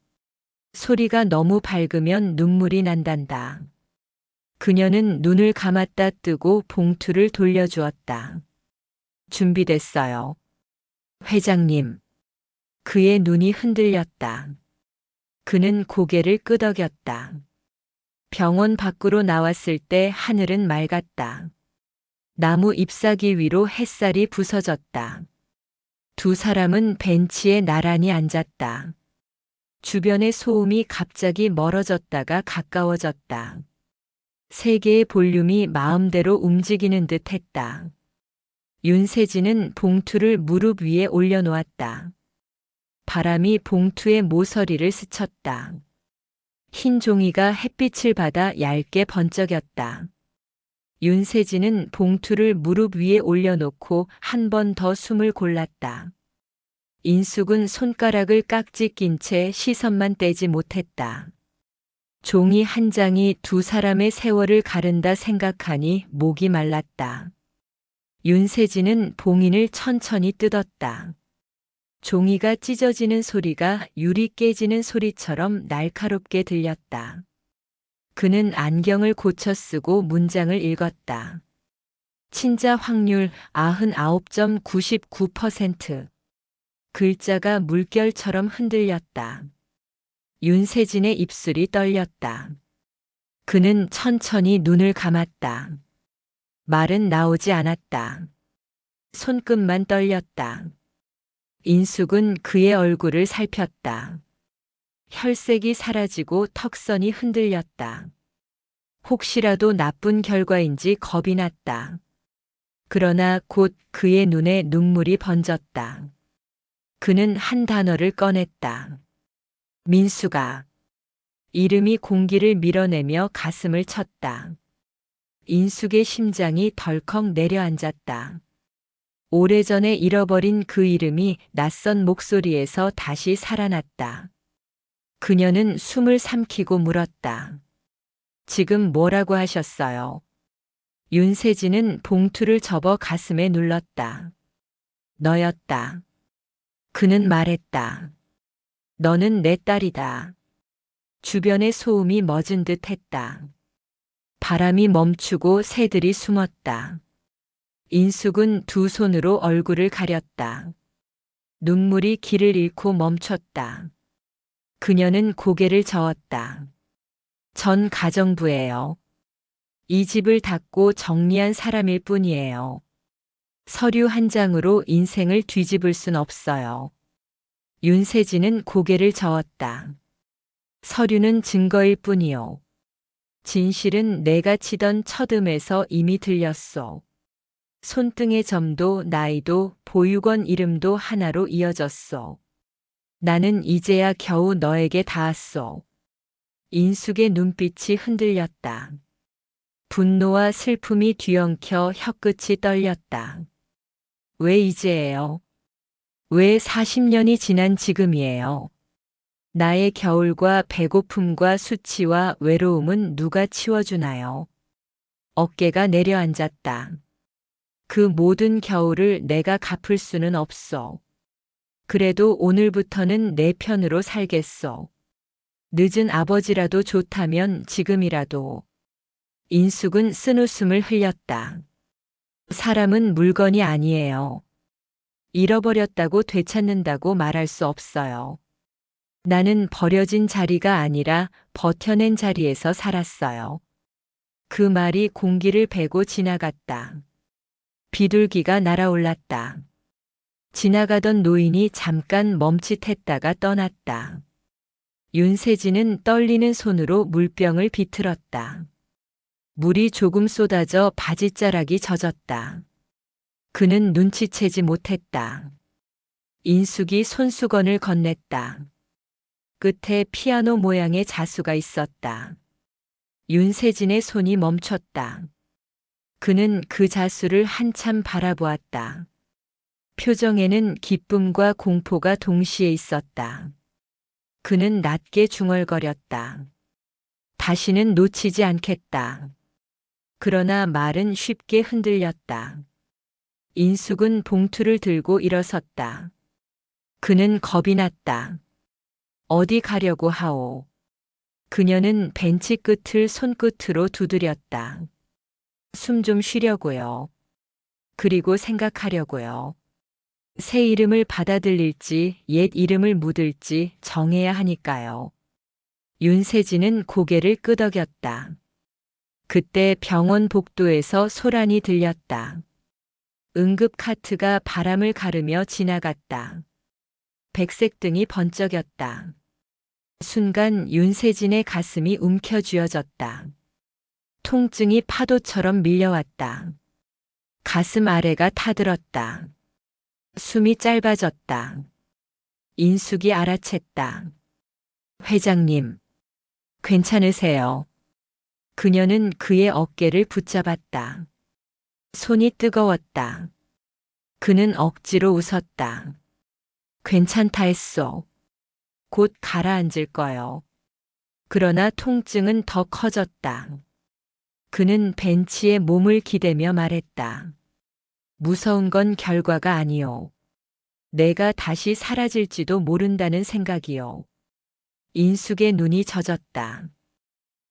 소리가 너무 밝으면 눈물이 난단다. 그녀는 눈을 감았다 뜨고 봉투를 돌려주었다. 준비됐어요. 회장님. 그의 눈이 흔들렸다. 그는 고개를 끄덕였다. 병원 밖으로 나왔을 때 하늘은 맑았다. 나무 잎사귀 위로 햇살이 부서졌다. 두 사람은 벤치에 나란히 앉았다. 주변의 소음이 갑자기 멀어졌다가 가까워졌다. 세계의 볼륨이 마음대로 움직이는 듯 했다. 윤세진은 봉투를 무릎 위에 올려놓았다. 바람이 봉투의 모서리를 스쳤다. 흰 종이가 햇빛을 받아 얇게 번쩍였다. 윤세진은 봉투를 무릎 위에 올려놓고 한 번 더 숨을 골랐다. 인숙은 손가락을 깍지 낀 채 시선만 떼지 못했다. 종이 한 장이 두 사람의 세월을 가른다 생각하니 목이 말랐다. 윤세진은 봉인을 천천히 뜯었다. 종이가 찢어지는 소리가 유리 깨지는 소리처럼 날카롭게 들렸다. 그는 안경을 고쳐 쓰고 문장을 읽었다. 친자 확률 99.99%. 글자가 물결처럼 흔들렸다. 윤세진의 입술이 떨렸다. 그는 천천히 눈을 감았다. 말은 나오지 않았다. 손끝만 떨렸다. 인숙은 그의 얼굴을 살폈다. 혈색이 사라지고 턱선이 흔들렸다. 혹시라도 나쁜 결과인지 겁이 났다. 그러나 곧 그의 눈에 눈물이 번졌다. 그는 한 단어를 꺼냈다. 민수가. 이름이 공기를 밀어내며 가슴을 쳤다. 인숙의 심장이 덜컥 내려앉았다. 오래전에 잃어버린 그 이름이 낯선 목소리에서 다시 살아났다. 그녀는 숨을 삼키고 물었다. 지금 뭐라고 하셨어요? 윤세진은 봉투를 접어 가슴에 눌렀다. 너였다. 그는 말했다. 너는 내 딸이다. 주변의 소음이 멎은 듯 했다. 바람이 멈추고 새들이 숨었다. 인숙은 두 손으로 얼굴을 가렸다. 눈물이 길을 잃고 멈췄다. 그녀는 고개를 저었다. 전 가정부예요. 이 집을 닫고 정리한 사람일 뿐이에요. 서류 한 장으로 인생을 뒤집을 순 없어요. 윤세진은 고개를 저었다. 서류는 증거일 뿐이요. 진실은 내가 치던 첫음에서 이미 들렸소. 손등의 점도 나이도 보육원 이름도 하나로 이어졌소. 나는 이제야 겨우 너에게 닿았소. 인숙의 눈빛이 흔들렸다. 분노와 슬픔이 뒤엉켜 혀끝이 떨렸다. 왜 이제예요? 왜 40년이 지난 지금이에요? 나의 겨울과 배고픔과 수치와 외로움은 누가 치워주나요? 어깨가 내려앉았다. 그 모든 겨울을 내가 갚을 수는 없어. 그래도 오늘부터는 내 편으로 살겠어. 늦은 아버지라도 좋다면 지금이라도. 인숙은 쓴웃음을 흘렸다. 사람은 물건이 아니에요. 잃어버렸다고 되찾는다고 말할 수 없어요. 나는 버려진 자리가 아니라 버텨낸 자리에서 살았어요. 그 말이 공기를 베고 지나갔다. 비둘기가 날아올랐다. 지나가던 노인이 잠깐 멈칫했다가 떠났다. 윤세진은 떨리는 손으로 물병을 비틀었다. 물이 조금 쏟아져 바지자락이 젖었다. 그는 눈치채지 못했다. 인숙이 손수건을 건넸다. 끝에 피아노 모양의 자수가 있었다. 윤세진의 손이 멈췄다. 그는 그 자수를 한참 바라보았다. 표정에는 기쁨과 공포가 동시에 있었다. 그는 낮게 중얼거렸다. 다시는 놓치지 않겠다. 그러나 말은 쉽게 흔들렸다. 인숙은 봉투를 들고 일어섰다. 그는 겁이 났다. 어디 가려고 하오? 그녀는 벤치 끝을 손끝으로 두드렸다. 숨 좀 쉬려고요. 그리고 생각하려고요. 새 이름을 받아들일지 옛 이름을 묻을지 정해야 하니까요. 윤세진은 고개를 끄덕였다. 그때 병원 복도에서 소란이 들렸다. 응급 카트가 바람을 가르며 지나갔다. 백색 등이 번쩍였다. 순간 윤세진의 가슴이 움켜쥐어졌다. 통증이 파도처럼 밀려왔다. 가슴 아래가 타들었다. 숨이 짧아졌다. 인숙이 알아챘다. 회장님, 괜찮으세요? 그녀는 그의 어깨를 붙잡았다. 손이 뜨거웠다. 그는 억지로 웃었다. 괜찮다 했소. 곧 가라앉을 거요. 그러나 통증은 더 커졌다. 그는 벤치에 몸을 기대며 말했다. 무서운 건 결과가 아니오. 내가 다시 사라질지도 모른다는 생각이요. 인숙의 눈이 젖었다.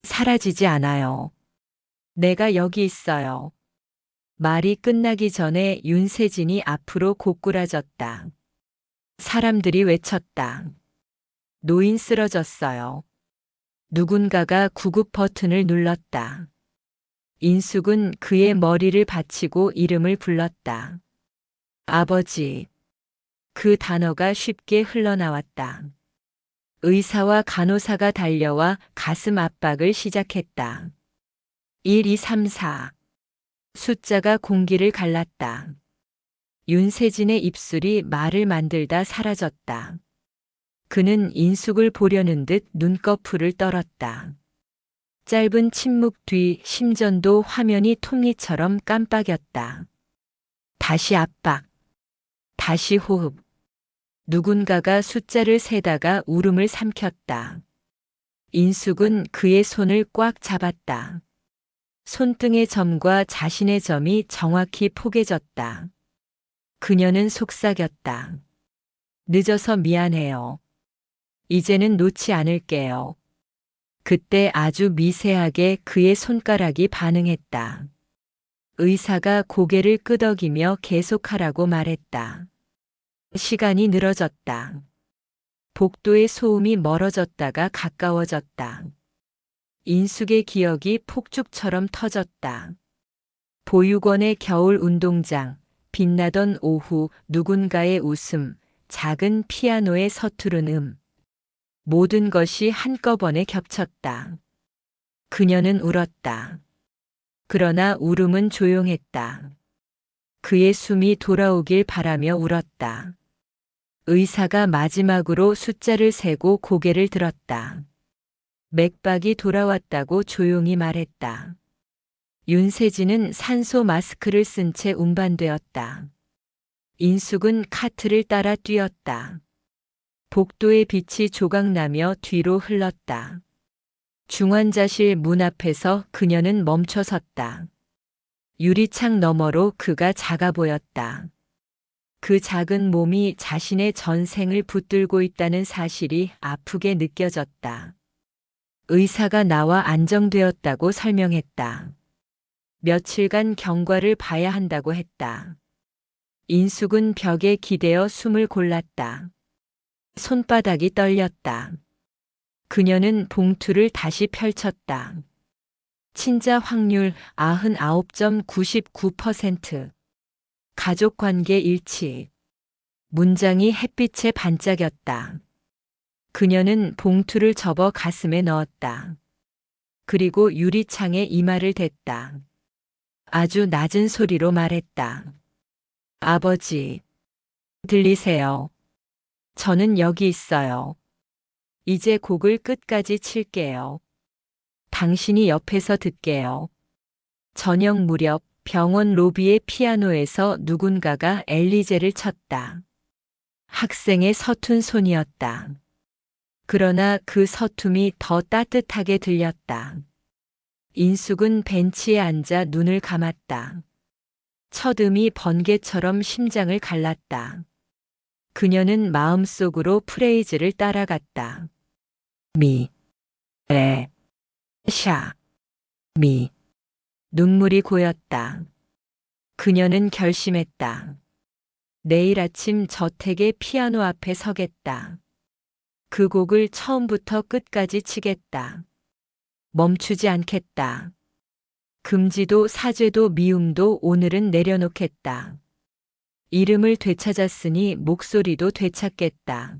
사라지지 않아요. 내가 여기 있어요. 말이 끝나기 전에 윤세진이 앞으로 고꾸라졌다. 사람들이 외쳤다. 노인 쓰러졌어요. 누군가가 구급 버튼을 눌렀다. 인숙은 그의 머리를 받치고 이름을 불렀다. 아버지. 그 단어가 쉽게 흘러나왔다. 의사와 간호사가 달려와 가슴 압박을 시작했다. 1, 2, 3, 4. 숫자가 공기를 갈랐다. 윤세진의 입술이 말을 만들다 사라졌다. 그는 인숙을 보려는 듯 눈꺼풀을 떨었다. 짧은 침묵 뒤 심전도 화면이 톱니처럼 깜빡였다. 다시 압박. 다시 호흡. 누군가가 숫자를 세다가 울음을 삼켰다. 인숙은 그의 손을 꽉 잡았다. 손등의 점과 자신의 점이 정확히 포개졌다. 그녀는 속삭였다. 늦어서 미안해요. 이제는 놓지 않을게요. 그때 아주 미세하게 그의 손가락이 반응했다. 의사가 고개를 끄덕이며 계속하라고 말했다. 시간이 늘어졌다. 복도의 소음이 멀어졌다가 가까워졌다. 인숙의 기억이 폭죽처럼 터졌다. 보육원의 겨울 운동장, 빛나던 오후, 누군가의 웃음, 작은 피아노의 서투른 모든 것이 한꺼번에 겹쳤다. 그녀는 울었다. 그러나 울음은 조용했다. 그의 숨이 돌아오길 바라며 울었다. 의사가 마지막으로 숫자를 세고 고개를 들었다. 맥박이 돌아왔다고 조용히 말했다. 윤세진은 산소 마스크를 쓴 채 운반되었다. 인숙은 카트를 따라 뛰었다. 복도의 빛이 조각나며 뒤로 흘렀다. 중환자실 문 앞에서 그녀는 멈춰 섰다. 유리창 너머로 그가 작아 보였다. 그 작은 몸이 자신의 전생을 붙들고 있다는 사실이 아프게 느껴졌다. 의사가 나와 안정되었다고 설명했다. 며칠간 경과를 봐야 한다고 했다. 인숙은 벽에 기대어 숨을 골랐다. 손바닥이 떨렸다. 그녀는 봉투를 다시 펼쳤다. 친자 확률 99.99%. 가족관계 일치. 문장이 햇빛에 반짝였다. 그녀는 봉투를 접어 가슴에 넣었다. 그리고 유리창에 이마를 댔다. 아주 낮은 소리로 말했다. 아버지, 들리세요? 저는 여기 있어요. 이제 곡을 끝까지 칠게요. 당신이 옆에서 듣게요. 저녁 무렵 병원 로비의 피아노에서 누군가가 엘리제를 쳤다. 학생의 서툰 손이었다. 그러나 그 서툼이 더 따뜻하게 들렸다. 인숙은 벤치에 앉아 눈을 감았다. 첫 음이 번개처럼 심장을 갈랐다. 그녀는 마음속으로 프레이즈를 따라갔다. 미, 레, 샤, 미. 눈물이 고였다. 그녀는 결심했다. 내일 아침 저택의 피아노 앞에 서겠다. 그 곡을 처음부터 끝까지 치겠다. 멈추지 않겠다. 금지도 사죄도 미움도 오늘은 내려놓겠다. 이름을 되찾았으니 목소리도 되찾겠다.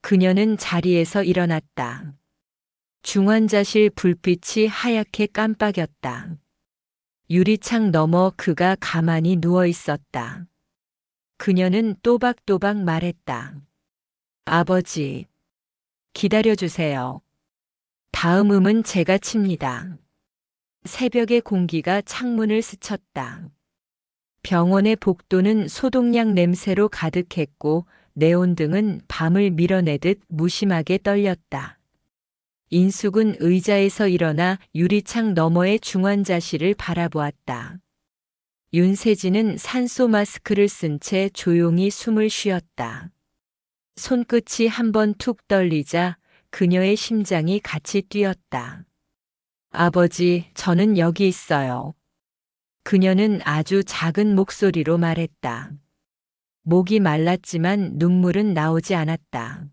그녀는 자리에서 일어났다. 중환자실 불빛이 하얗게 깜빡였다. 유리창 너머 그가 가만히 누워 있었다. 그녀는 또박또박 말했다. 아버지, 기다려주세요. 다음 음은 제가 칩니다. 새벽의 공기가 창문을 스쳤다. 병원의 복도는 소독약 냄새로 가득했고 네온등은 밤을 밀어내듯 무심하게 떨렸다. 인숙은 의자에서 일어나 유리창 너머의 중환자실을 바라보았다. 윤세진은 산소 마스크를 쓴 채 조용히 숨을 쉬었다. 손끝이 한번 툭 떨리자 그녀의 심장이 같이 뛰었다. 아버지, 저는 여기 있어요. 그녀는 아주 작은 목소리로 말했다. 목이 말랐지만 눈물은 나오지 않았다.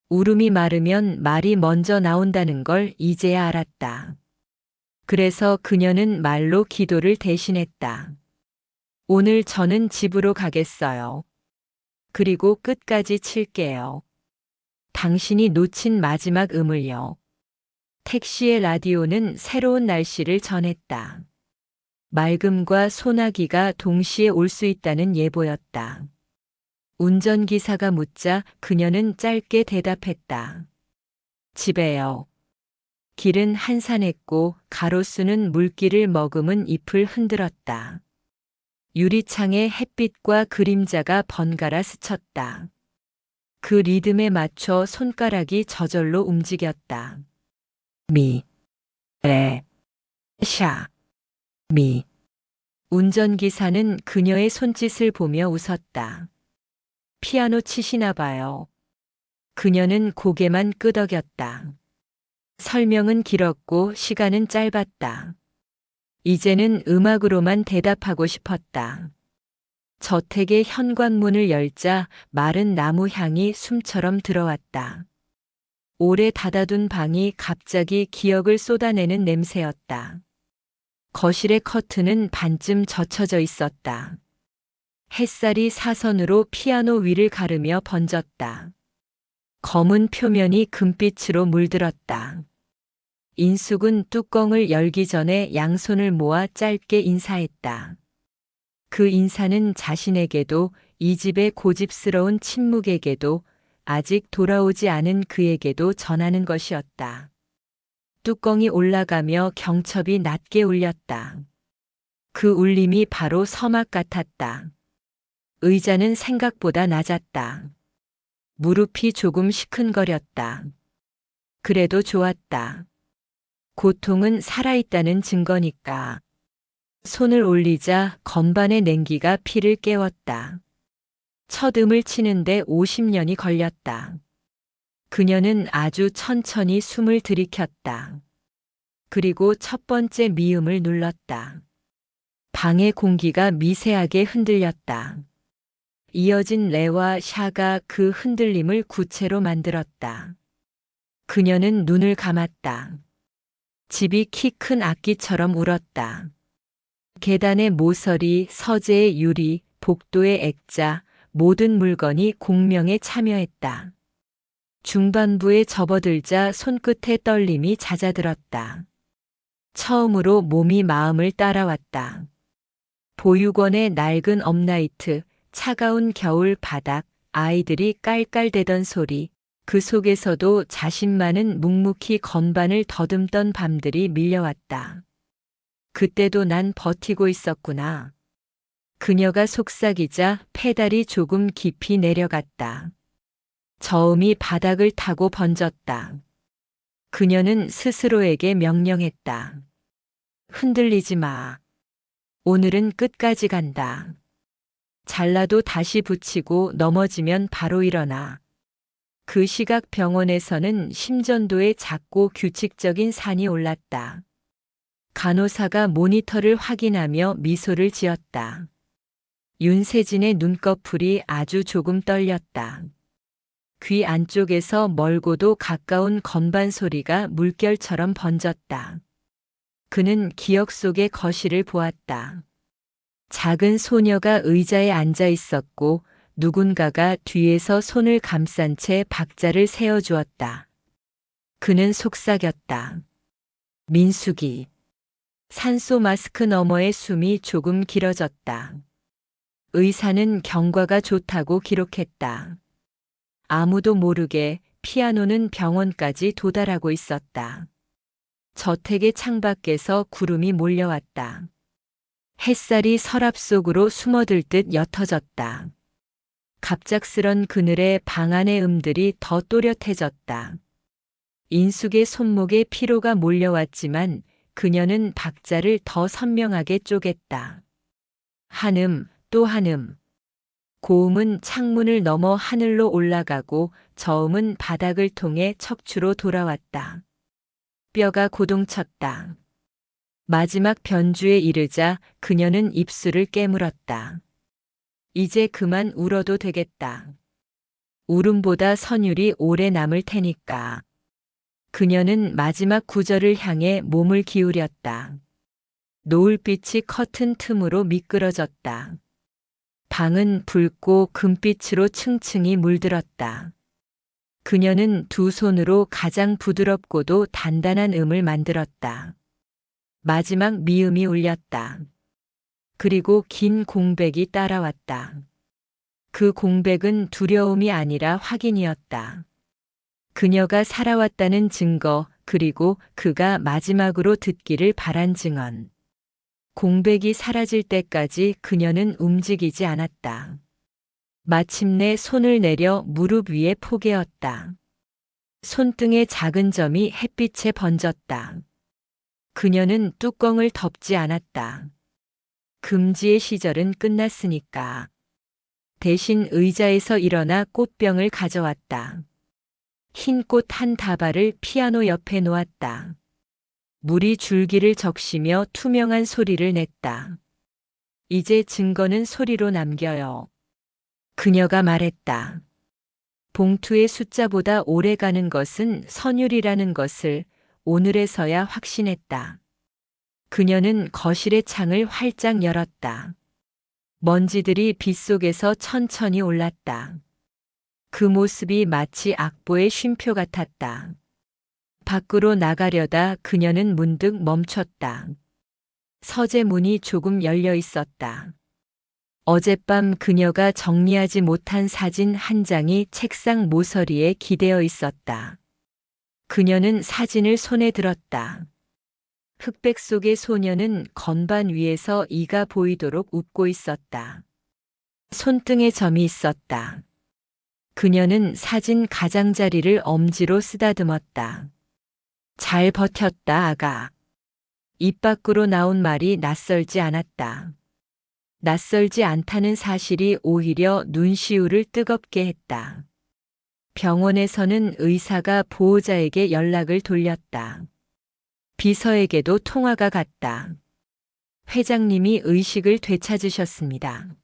울음이 마르면 말이 먼저 나온다는 걸 이제야 알았다. 그래서 그녀는 말로 기도를 대신했다. 오늘 저는 집으로 가겠어요. 그리고 끝까지 칠게요. 당신이 놓친 마지막 음을요. 택시의 라디오는 새로운 날씨를 전했다. 맑음과 소나기가 동시에 올 수 있다는 예보였다. 운전기사가 묻자 그녀는 짧게 대답했다. 집에요. 길은 한산했고 가로수는 물기를 머금은 잎을 흔들었다. 유리창에 햇빛과 그림자가 번갈아 스쳤다. 그 리듬에 맞춰 손가락이 저절로 움직였다. 미, 레, 샤, 미. 운전기사는 그녀의 손짓을 보며 웃었다. 피아노 치시나 봐요. 그녀는 고개만 끄덕였다. 설명은 길었고 시간은 짧았다. 이제는 음악으로만 대답하고 싶었다. 저택의 현관문을 열자 마른 나무 향이 숨처럼 들어왔다. 오래 닫아둔 방이 갑자기 기억을 쏟아내는 냄새였다. 거실의 커튼은 반쯤 젖혀져 있었다. 햇살이 사선으로 피아노 위를 가르며 번졌다. 검은 표면이 금빛으로 물들었다. 인숙은 뚜껑을 열기 전에 양손을 모아 짧게 인사했다. 그 인사는 자신에게도 이 집의 고집스러운 침묵에게도 아직 돌아오지 않은 그에게도 전하는 것이었다. 뚜껑이 올라가며 경첩이 낮게 울렸다. 그 울림이 바로 서막 같았다. 의자는 생각보다 낮았다. 무릎이 조금 시큰거렸다. 그래도 좋았다. 고통은 살아있다는 증거니까. 손을 올리자 건반의 냉기가 피를 깨웠다. 첫 음을 치는데 50년이 걸렸다. 그녀는 아주 천천히 숨을 들이켰다. 그리고 첫 번째 미음을 눌렀다. 방의 공기가 미세하게 흔들렸다. 이어진 레와 샤가 그 흔들림을 구체로 만들었다. 그녀는 눈을 감았다. 집이 키 큰 악기처럼 울었다. 계단의 모서리, 서재의 유리, 복도의 액자, 모든 물건이 공명에 참여했다. 중반부에 접어들자 손끝의 떨림이 잦아들었다. 처음으로 몸이 마음을 따라왔다. 보육원의 낡은 업라이트, 차가운 겨울 바닥, 아이들이 깔깔대던 소리, 그 속에서도 자신만은 묵묵히 건반을 더듬던 밤들이 밀려왔다. 그때도 난 버티고 있었구나. 그녀가 속삭이자 페달이 조금 깊이 내려갔다. 저음이 바닥을 타고 번졌다. 그녀는 스스로에게 명령했다. 흔들리지 마. 오늘은 끝까지 간다. 잘라도 다시 붙이고 넘어지면 바로 일어나. 그 시각 병원에서는 심전도의 작고 규칙적인 산이 올랐다. 간호사가 모니터를 확인하며 미소를 지었다. 윤세진의 눈꺼풀이 아주 조금 떨렸다. 귀 안쪽에서 멀고도 가까운 건반 소리가 물결처럼 번졌다. 그는 기억 속의 거실을 보았다. 작은 소녀가 의자에 앉아 있었고 누군가가 뒤에서 손을 감싼 채 박자를 세워주었다. 그는 속삭였다. 민숙이. 산소 마스크 너머의 숨이 조금 길어졌다. 의사는 경과가 좋다고 기록했다. 아무도 모르게 피아노는 병원까지 도달하고 있었다. 저택의 창밖에서 구름이 몰려왔다. 햇살이 서랍 속으로 숨어들 듯 옅어졌다. 갑작스런 그늘에 방 안의 음들이 더 또렷해졌다. 인숙의 손목에 피로가 몰려왔지만 그녀는 박자를 더 선명하게 쪼갰다. 한음, 또 한음. 고음은 창문을 넘어 하늘로 올라가고 저음은 바닥을 통해 척추로 돌아왔다. 뼈가 고동쳤다. 마지막 변주에 이르자 그녀는 입술을 깨물었다. 이제 그만 울어도 되겠다. 울음보다 선율이 오래 남을 테니까. 그녀는 마지막 구절을 향해 몸을 기울였다. 노을빛이 커튼 틈으로 미끄러졌다. 방은 붉고 금빛으로 층층이 물들었다. 그녀는 두 손으로 가장 부드럽고도 단단한 음을 만들었다. 마지막 미음이 울렸다. 그리고 긴 공백이 따라왔다. 그 공백은 두려움이 아니라 확인이었다. 그녀가 살아왔다는 증거, 그리고 그가 마지막으로 듣기를 바란 증언. 공백이 사라질 때까지 그녀는 움직이지 않았다. 마침내 손을 내려 무릎 위에 포개었다. 손등의 작은 점이 햇빛에 번졌다. 그녀는 뚜껑을 덮지 않았다. 금지의 시절은 끝났으니까. 대신 의자에서 일어나 꽃병을 가져왔다. 흰 꽃 한 다발을 피아노 옆에 놓았다. 물이 줄기를 적시며 투명한 소리를 냈다. 이제 증거는 소리로 남겨요. 그녀가 말했다. 봉투의 숫자보다 오래 가는 것은 선율이라는 것을 오늘에서야 확신했다. 그녀는 거실의 창을 활짝 열었다. 먼지들이 빗속에서 천천히 올랐다. 그 모습이 마치 악보의 쉼표 같았다. 밖으로 나가려다 그녀는 문득 멈췄다. 서재 문이 조금 열려 있었다. 어젯밤 그녀가 정리하지 못한 사진 한 장이 책상 모서리에 기대어 있었다. 그녀는 사진을 손에 들었다. 흑백 속의 소녀는 건반 위에서 이가 보이도록 웃고 있었다. 손등에 점이 있었다. 그녀는 사진 가장자리를 엄지로 쓰다듬었다. 잘 버텼다, 아가. 입 밖으로 나온 말이 낯설지 않았다. 낯설지 않다는 사실이 오히려 눈시울을 뜨겁게 했다. 병원에서는 의사가 보호자에게 연락을 돌렸다. 비서에게도 통화가 갔다. 회장님이 의식을 되찾으셨습니다.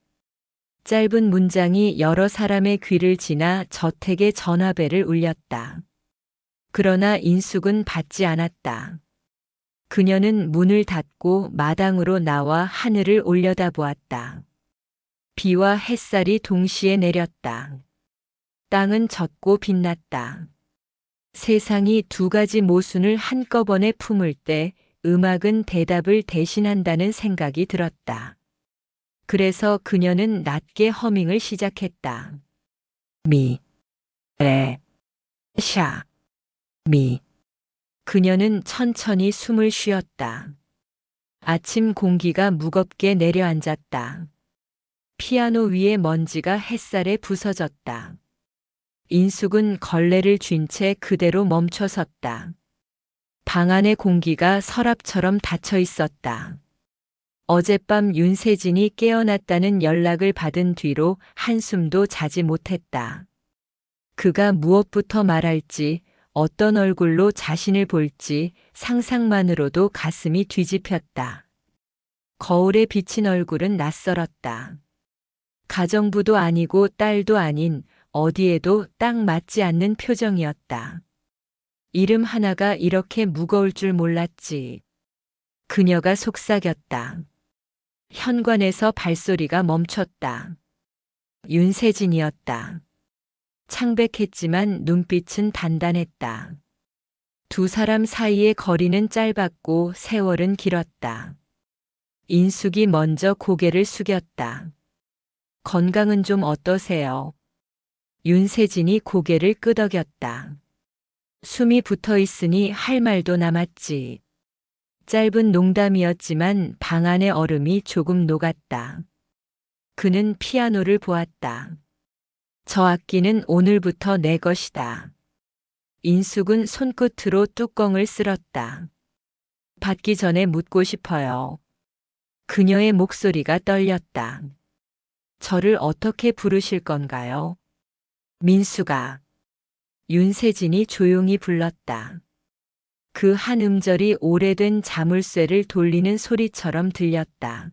짧은 문장이 여러 사람의 귀를 지나 저택의 전화벨을 울렸다. 그러나 인숙은 받지 않았다. 그녀는 문을 닫고 마당으로 나와 하늘을 올려다보았다. 비와 햇살이 동시에 내렸다. 땅은 젖고 빛났다. 세상이 두 가지 모순을 한꺼번에 품을 때 음악은 대답을 대신한다는 생각이 들었다. 그래서 그녀는 낮게 허밍을 시작했다. 미, 레, 샤, 미. 그녀는 천천히 숨을 쉬었다. 아침 공기가 무겁게 내려앉았다. 피아노 위의 먼지가 햇살에 부서졌다. 인숙은 걸레를 쥔 채 그대로 멈춰섰다. 방 안의 공기가 서랍처럼 닫혀 있었다. 어젯밤 윤세진이 깨어났다는 연락을 받은 뒤로 한숨도 자지 못했다. 그가 무엇부터 말할지, 어떤 얼굴로 자신을 볼지 상상만으로도 가슴이 뒤집혔다. 거울에 비친 얼굴은 낯설었다. 가정부도 아니고 딸도 아닌 어디에도 딱 맞지 않는 표정이었다. 이름 하나가 이렇게 무거울 줄 몰랐지. 그녀가 속삭였다. 현관에서 발소리가 멈췄다. 윤세진이었다. 창백했지만 눈빛은 단단했다. 두 사람 사이의 거리는 짧았고 세월은 길었다. 인숙이 먼저 고개를 숙였다. 건강은 좀 어떠세요? 윤세진이 고개를 끄덕였다. 숨이 붙어 있으니 할 말도 남았지. 짧은 농담이었지만 방 안의 얼음이 조금 녹았다. 그는 피아노를 보았다. 저 악기는 오늘부터 내 것이다. 인숙은 손끝으로 뚜껑을 쓸었다. 받기 전에 묻고 싶어요. 그녀의 목소리가 떨렸다. 저를 어떻게 부르실 건가요? 민수가. 윤세진이 조용히 불렀다. 그 한 음절이 오래된 자물쇠를 돌리는 소리처럼 들렸다.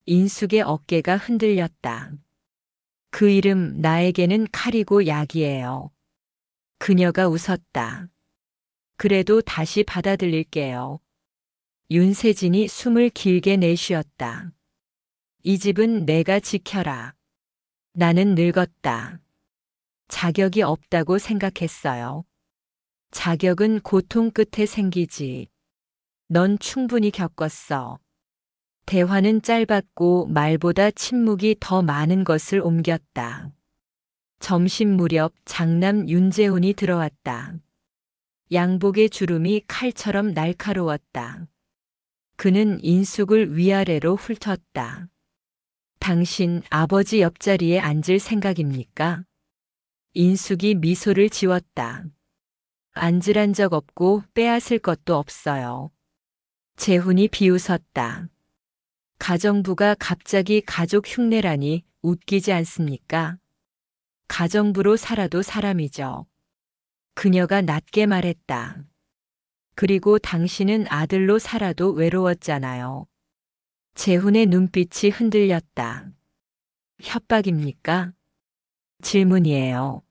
인숙의 어깨가 흔들렸다. 그 이름 나에게는 칼이고 약이에요. 그녀가 웃었다. 그래도 다시 받아들일게요. 윤세진이 숨을 길게 내쉬었다. 이 집은 내가 지켜라. 나는 늙었다. 자격이 없다고 생각했어요. 자격은 고통 끝에 생기지. 넌 충분히 겪었어. 대화는 짧았고 말보다 침묵이 더 많은 것을 옮겼다. 점심 무렵 장남 윤재훈이 들어왔다. 양복의 주름이 칼처럼 날카로웠다. 그는 인숙을 위아래로 훑었다. 당신 아버지 옆자리에 앉을 생각입니까? 인숙이 미소를 지웠다. 앉으란 적 없고 빼앗을 것도 없어요. 재훈이 비웃었다. 가정부가 갑자기 가족 흉내라니 웃기지 않습니까? 가정부로 살아도 사람이죠. 그녀가 낮게 말했다. 그리고 당신은 아들로 살아도 외로웠잖아요. 재훈의 눈빛이 흔들렸다. 협박입니까? 질문이에요.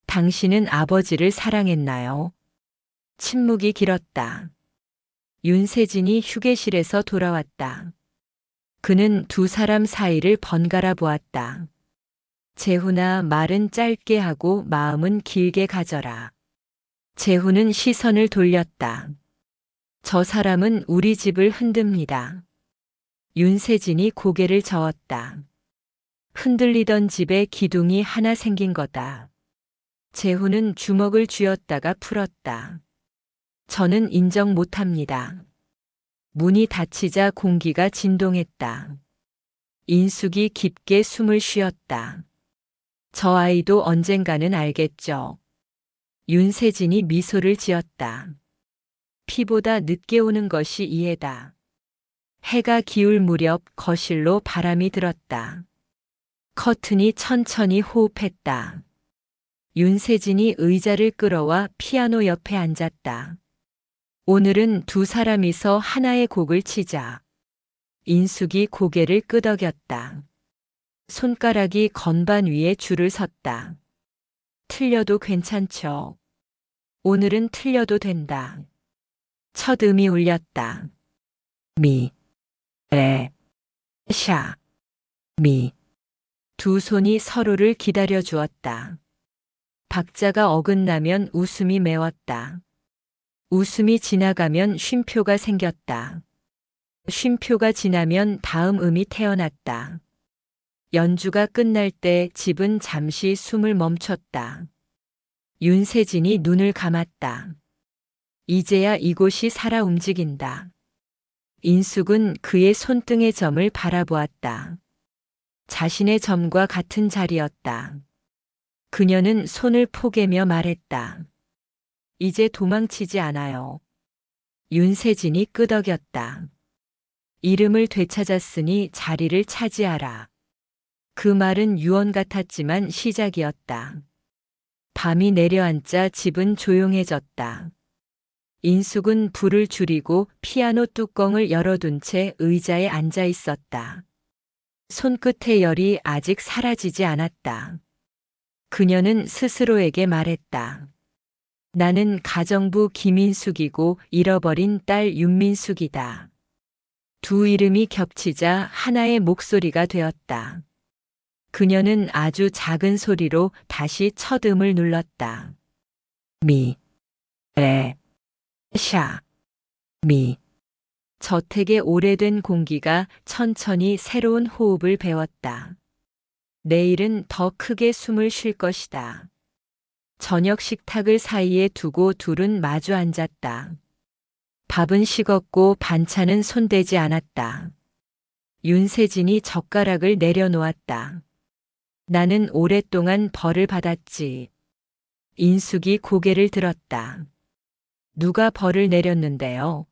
당신은 아버지를 사랑했나요? 침묵이 길었다. 윤세진이 휴게실에서 돌아왔다. 그는 두 사람 사이를 번갈아 보았다. 재훈아, 말은 짧게 하고 마음은 길게 가져라. 재훈은 시선을 돌렸다. 저 사람은 우리 집을 흔듭니다. 윤세진이 고개를 저었다. 흔들리던 집에 기둥이 하나 생긴 거다. 재훈은 주먹을 쥐었다가 풀었다. 저는 인정 못합니다. 문이 닫히자 공기가 진동했다. 인숙이 깊게 숨을 쉬었다. 저 아이도 언젠가는 알겠죠. 윤세진이 미소를 지었다. 피보다 늦게 오는 것이 이해다. 해가 기울 무렵 거실로 바람이 들었다. 커튼이 천천히 호흡했다. 윤세진이 의자를 끌어와 피아노 옆에 앉았다. 오늘은 두 사람이서 하나의 곡을 치자. 인숙이 고개를 끄덕였다. 손가락이 건반 위에 줄을 섰다. 틀려도 괜찮죠. 오늘은 틀려도 된다. 첫 음이 울렸다. 미, 레, 샤, 미. 두 손이 서로를 기다려 주었다. 박자가 어긋나면 웃음이 메웠다. 웃음이 지나가면 쉼표가 생겼다. 쉼표가 지나면 다음 음이 태어났다. 연주가 끝날 때 집은 잠시 숨을 멈췄다. 윤세진이 눈을 감았다. 이제야 이곳이 살아 움직인다. 인숙은 그의 손등의 점을 바라보았다. 자신의 점과 같은 자리였다. 그녀는 손을 포개며 말했다. 이제 도망치지 않아요. 윤세진이 끄덕였다. 이름을 되찾았으니 자리를 차지하라. 그 말은 유언 같았지만 시작이었다. 밤이 내려앉자 집은 조용해졌다. 인숙은 불을 줄이고 피아노 뚜껑을 열어둔 채 의자에 앉아 있었다. 손끝의 열이 아직 사라지지 않았다. 그녀는 스스로에게 말했다. 나는 가정부 김인숙이고 잃어버린 딸 윤민숙이다. 두 이름이 겹치자 하나의 목소리가 되었다. 그녀는 아주 작은 소리로 다시 첫 음을 눌렀다. 미, 레, 샤, 미. 저택의 오래된 공기가 천천히 새로운 호흡을 배웠다. 내일은 더 크게 숨을 쉴 것이다. 저녁 식탁을 사이에 두고 둘은 마주 앉았다. 밥은 식었고 반찬은 손대지 않았다. 윤세진이 젓가락을 내려놓았다. 나는 오랫동안 벌을 받았지. 인숙이 고개를 들었다. 누가 벌을 내렸는데요?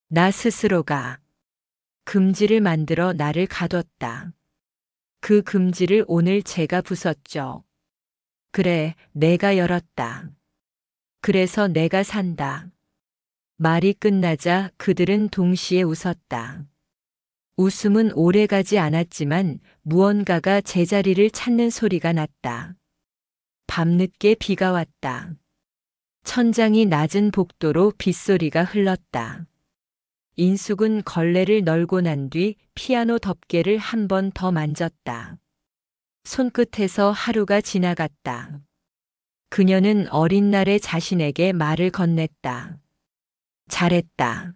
나 스스로가. 금지를 만들어 나를 가뒀다. 그 금지를 오늘 제가 부쉈죠. 그래, 내가 열었다. 그래서 내가 산다. 말이 끝나자 그들은 동시에 웃었다. 웃음은 오래가지 않았지만 무언가가 제자리를 찾는 소리가 났다. 밤늦게 비가 왔다. 천장이 낮은 복도로 빗소리가 흘렀다. 인숙은 걸레를 널고 난 뒤 피아노 덮개를 한 번 더 만졌다. 손끝에서 하루가 지나갔다. 그녀는 어린 날의 자신에게 말을 건넸다. 잘했다.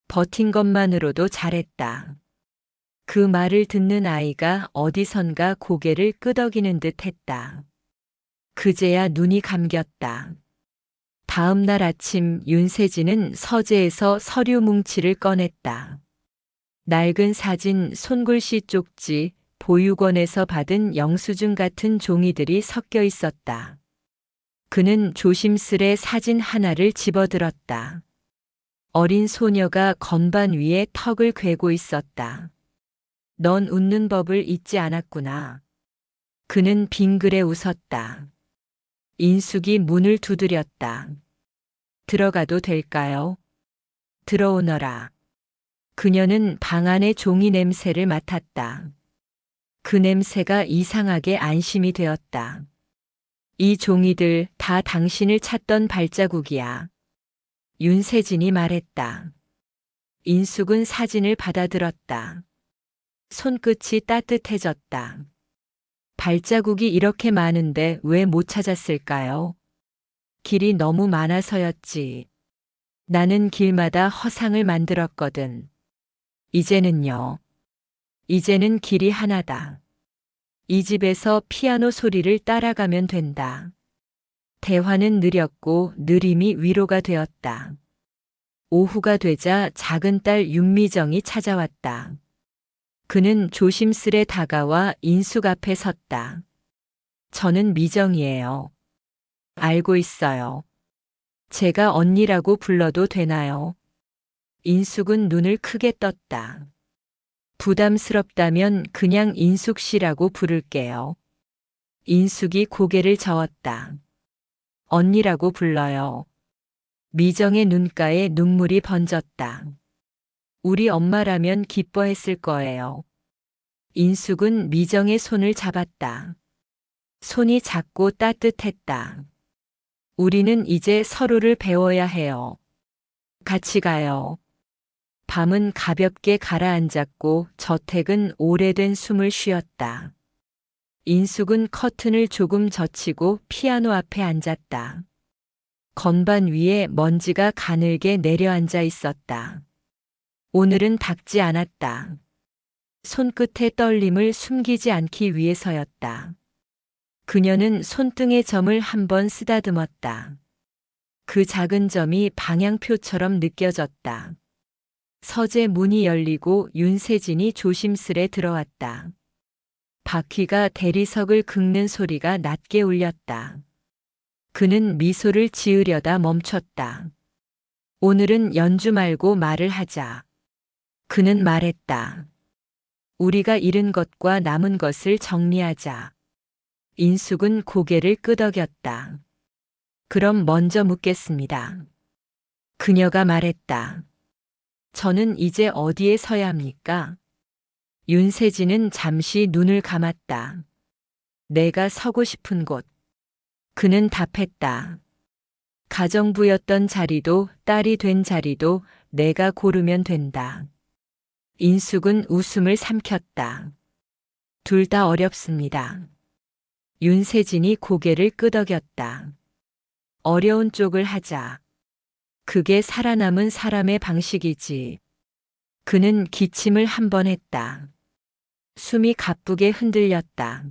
버틴 것만으로도 잘했다. 그 말을 듣는 아이가 어디선가 고개를 끄덕이는 듯 했다. 그제야 눈이 감겼다. 다음 날 아침 윤세진은 서재에서 서류 뭉치를 꺼냈다. 낡은 사진, 손글씨 쪽지, 보육원에서 받은 영수증 같은 종이들이 섞여 있었다. 그는 조심스레 사진 하나를 집어들었다. 어린 소녀가 건반 위에 턱을 괴고 있었다. 넌 웃는 법을 잊지 않았구나. 그는 빙그레 웃었다. 인숙이 문을 두드렸다. 들어가도 될까요? 들어오너라. 그녀는 방 안의 종이 냄새를 맡았다. 그 냄새가 이상하게 안심이 되었다. 이 종이들 다 당신을 찾던 발자국이야. 윤세진이 말했다. 인숙은 사진을 받아들었다. 손끝이 따뜻해졌다. 발자국이 이렇게 많은데 왜 못 찾았을까요? 길이 너무 많아서였지. 나는 길마다 허상을 만들었거든. 이제는요. 이제는 길이 하나다. 이 집에서 피아노 소리를 따라가면 된다. 대화는 느렸고 느림이 위로가 되었다. 오후가 되자 작은 딸 윤미정이 찾아왔다. 그는 조심스레 다가와 인숙 앞에 섰다. 저는 미정이에요. 알고 있어요. 제가 언니라고 불러도 되나요? 인숙은 눈을 크게 떴다. 부담스럽다면 그냥 인숙 씨라고 부를게요. 인숙이 고개를 저었다. 언니라고 불러요. 미정의 눈가에 눈물이 번졌다. 우리 엄마라면 기뻐했을 거예요. 인숙은 미정의 손을 잡았다. 손이 작고 따뜻했다. 우리는 이제 서로를 배워야 해요. 같이 가요. 밤은 가볍게 가라앉았고 저택은 오래된 숨을 쉬었다. 인숙은 커튼을 조금 젖히고 피아노 앞에 앉았다. 건반 위에 먼지가 가늘게 내려앉아 있었다. 오늘은 닦지 않았다. 손끝의 떨림을 숨기지 않기 위해서였다. 그녀는 손등의 점을 한번 쓰다듬었다. 그 작은 점이 방향표처럼 느껴졌다. 서재 문이 열리고 윤세진이 조심스레 들어왔다. 바퀴가 대리석을 긁는 소리가 낮게 울렸다. 그는 미소를 지으려다 멈췄다. 오늘은 연주 말고 말을 하자. 그는 말했다. 우리가 잃은 것과 남은 것을 정리하자. 인숙은 고개를 끄덕였다. 그럼 먼저 묻겠습니다. 그녀가 말했다. 저는 이제 어디에 서야 합니까? 윤세진은 잠시 눈을 감았다. 내가 서고 싶은 곳. 그는 답했다. 가정부였던 자리도 딸이 된 자리도 내가 고르면 된다. 인숙은 웃음을 삼켰다. 둘 다 어렵습니다. 윤세진이 고개를 끄덕였다. 어려운 쪽을 하자. 그게 살아남은 사람의 방식이지. 그는 기침을 한 번 했다. 숨이 가쁘게 흔들렸다.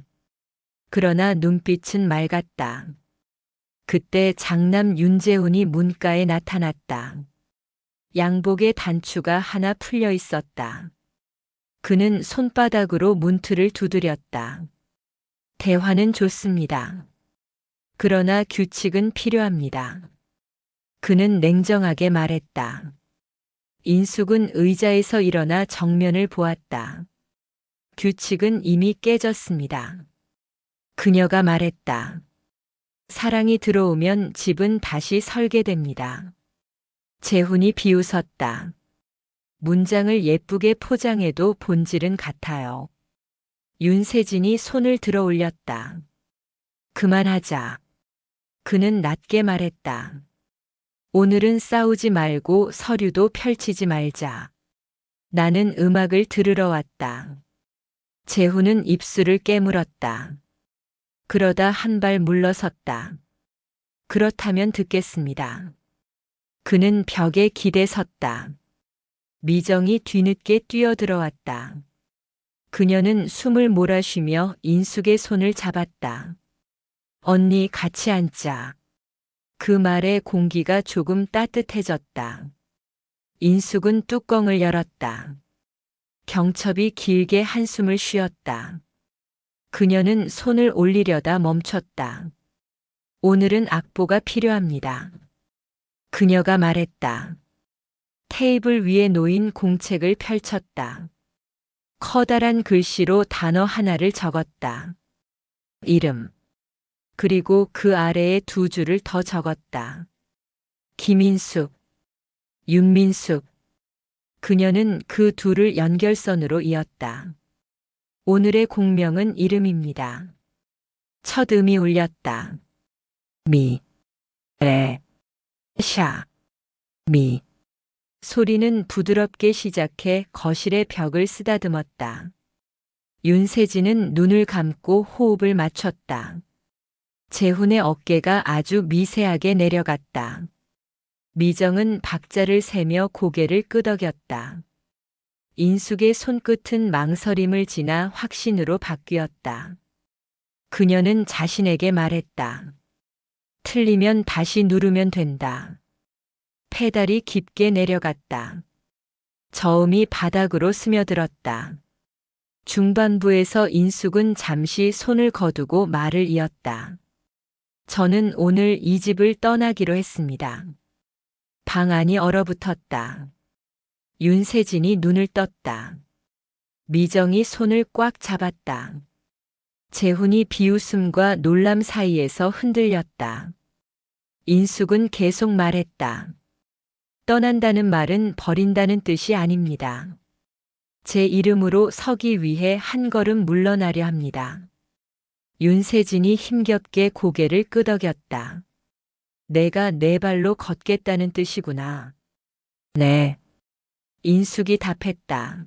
그러나 눈빛은 맑았다. 그때 장남 윤재훈이 문가에 나타났다. 양복의 단추가 하나 풀려 있었다. 그는 손바닥으로 문틀을 두드렸다. 대화는 좋습니다. 그러나 규칙은 필요합니다. 그는 냉정하게 말했다. 인숙은 의자에서 일어나 정면을 보았다. 규칙은 이미 깨졌습니다. 그녀가 말했다. 사랑이 들어오면 집은 다시 설계됩니다. 재훈이 비웃었다. 문장을 예쁘게 포장해도 본질은 같아요. 윤세진이 손을 들어 올렸다. 그만하자. 그는 낮게 말했다. 오늘은 싸우지 말고 서류도 펼치지 말자. 나는 음악을 들으러 왔다. 재훈은 입술을 깨물었다. 그러다 한 발 물러섰다. 그렇다면 듣겠습니다. 그는 벽에 기대 섰다. 미정이 뒤늦게 뛰어들어왔다. 그녀는 숨을 몰아쉬며 인숙의 손을 잡았다. 언니 같이 앉자. 그 말에 공기가 조금 따뜻해졌다. 인숙은 뚜껑을 열었다. 경첩이 길게 한숨을 쉬었다. 그녀는 손을 올리려다 멈췄다. 오늘은 악보가 필요합니다. 그녀가 말했다. 테이블 위에 놓인 공책을 펼쳤다. 커다란 글씨로 단어 하나를 적었다. 이름. 그리고 그 아래에 두 줄을 더 적었다. 김인숙, 윤민숙. 그녀는 그 둘을 연결선으로 이었다. 오늘의 공명은 이름입니다. 첫 음이 울렸다. 미, 레, 샤, 미. 소리는 부드럽게 시작해 거실의 벽을 쓰다듬었다. 윤세진은 눈을 감고 호흡을 맞췄다. 재훈의 어깨가 아주 미세하게 내려갔다. 미정은 박자를 세며 고개를 끄덕였다. 인숙의 손끝은 망설임을 지나 확신으로 바뀌었다. 그녀는 자신에게 말했다. 틀리면 다시 누르면 된다. 페달이 깊게 내려갔다. 저음이 바닥으로 스며들었다. 중반부에서 인숙은 잠시 손을 거두고 말을 이었다. 저는 오늘 이 집을 떠나기로 했습니다. 방 안이 얼어붙었다. 윤세진이 눈을 떴다. 미정이 손을 꽉 잡았다. 재훈이 비웃음과 놀람 사이에서 흔들렸다. 인숙은 계속 말했다. 떠난다는 말은 버린다는 뜻이 아닙니다. 제 이름으로 서기 위해 한 걸음 물러나려 합니다. 윤세진이 힘겹게 고개를 끄덕였다. 내가 내 발로 걷겠다는 뜻이구나. 네. 인숙이 답했다.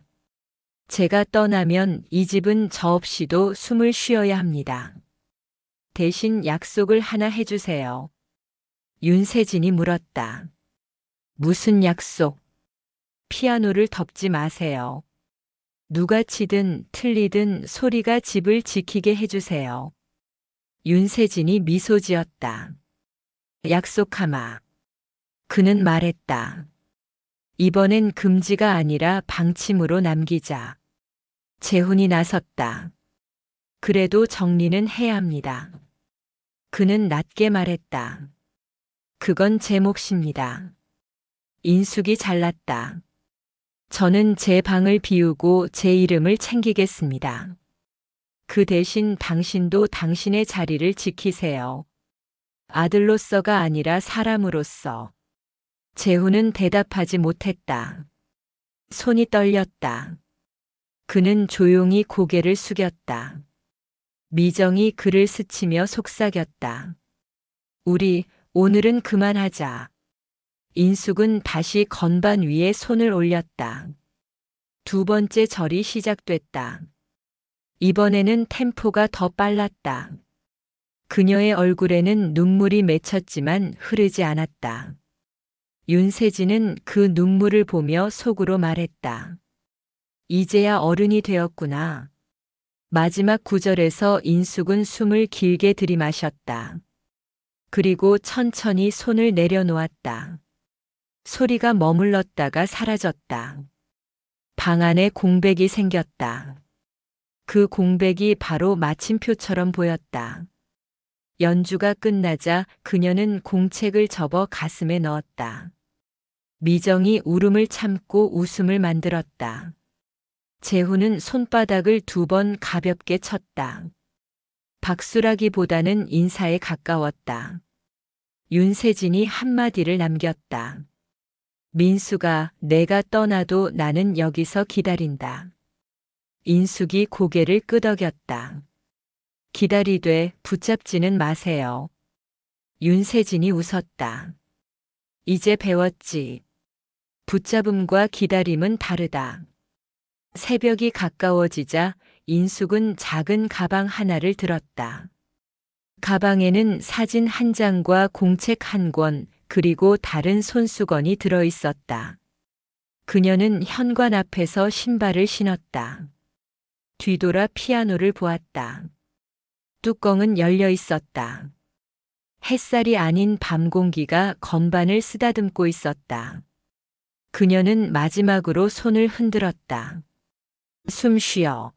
제가 떠나면 이 집은 저 없이도 숨을 쉬어야 합니다. 대신 약속을 하나 해주세요. 윤세진이 물었다. 무슨 약속? 피아노를 덮지 마세요. 누가 치든 틀리든 소리가 집을 지키게 해주세요. 윤세진이 미소 지었다. 약속하마. 그는 말했다. 이번엔 금지가 아니라 방침으로 남기자. 재훈이 나섰다. 그래도 정리는 해야 합니다. 그는 낮게 말했다. 그건 제 몫입니다. 인숙이 잘났다. 저는 제 방을 비우고 제 이름을 챙기겠습니다. 그 대신 당신도 당신의 자리를 지키세요. 아들로서가 아니라 사람으로서. 재훈은 대답하지 못했다. 손이 떨렸다. 그는 조용히 고개를 숙였다. 미정이 그를 스치며 속삭였다. 우리 오늘은 그만하자. 인숙은 다시 건반 위에 손을 올렸다. 두 번째 절이 시작됐다. 이번에는 템포가 더 빨랐다. 그녀의 얼굴에는 눈물이 맺혔지만 흐르지 않았다. 윤세진은 그 눈물을 보며 속으로 말했다. 이제야 어른이 되었구나. 마지막 구절에서 인숙은 숨을 길게 들이마셨다. 그리고 천천히 손을 내려놓았다. 소리가 머물렀다가 사라졌다. 방 안에 공백이 생겼다. 그 공백이 바로 마침표처럼 보였다. 연주가 끝나자 그녀는 공책을 접어 가슴에 넣었다. 미정이 울음을 참고 웃음을 만들었다. 재훈은 손바닥을 두 번 가볍게 쳤다. 박수라기보다는 인사에 가까웠다. 윤세진이 한마디를 남겼다. 민수가 내가 떠나도 나는 여기서 기다린다. 인숙이 고개를 끄덕였다. 기다리되 붙잡지는 마세요. 윤세진이 웃었다. 이제 배웠지. 붙잡음과 기다림은 다르다. 새벽이 가까워지자 인숙은 작은 가방 하나를 들었다. 가방에는 사진 한 장과 공책 한 권, 그리고 다른 손수건이 들어 있었다. 그녀는 현관 앞에서 신발을 신었다. 뒤돌아 피아노를 보았다. 뚜껑은 열려 있었다. 햇살이 아닌 밤 공기가 건반을 쓰다듬고 있었다. 그녀는 마지막으로 손을 흔들었다. 숨 쉬어.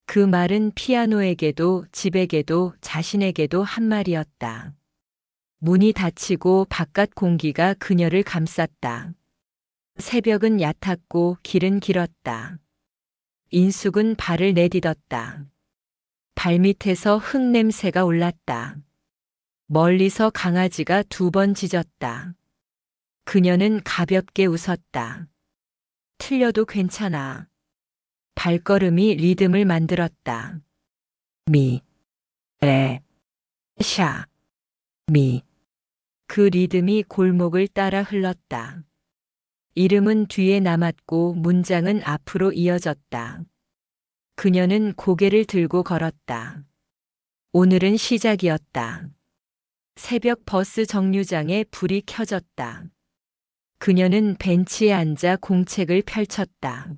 그 말은 피아노에게도 집에게도 자신에게도 한 말이었다. 문이 닫히고 바깥 공기가 그녀를 감쌌다. 새벽은 얕았고 길은 길었다. 인숙은 발을 내딛었다. 발밑에서 흙냄새가 올랐다. 멀리서 강아지가 2번 짖었다. 그녀는 가볍게 웃었다. 틀려도 괜찮아. 발걸음이 리듬을 만들었다. 미, 레, 샤, 미. 그 리듬이 골목을 따라 흘렀다. 이름은 뒤에 남았고 문장은 앞으로 이어졌다. 그녀는 고개를 들고 걸었다. 오늘은 시작이었다. 새벽 버스 정류장에 불이 켜졌다. 그녀는 벤치에 앉아 공책을 펼쳤다.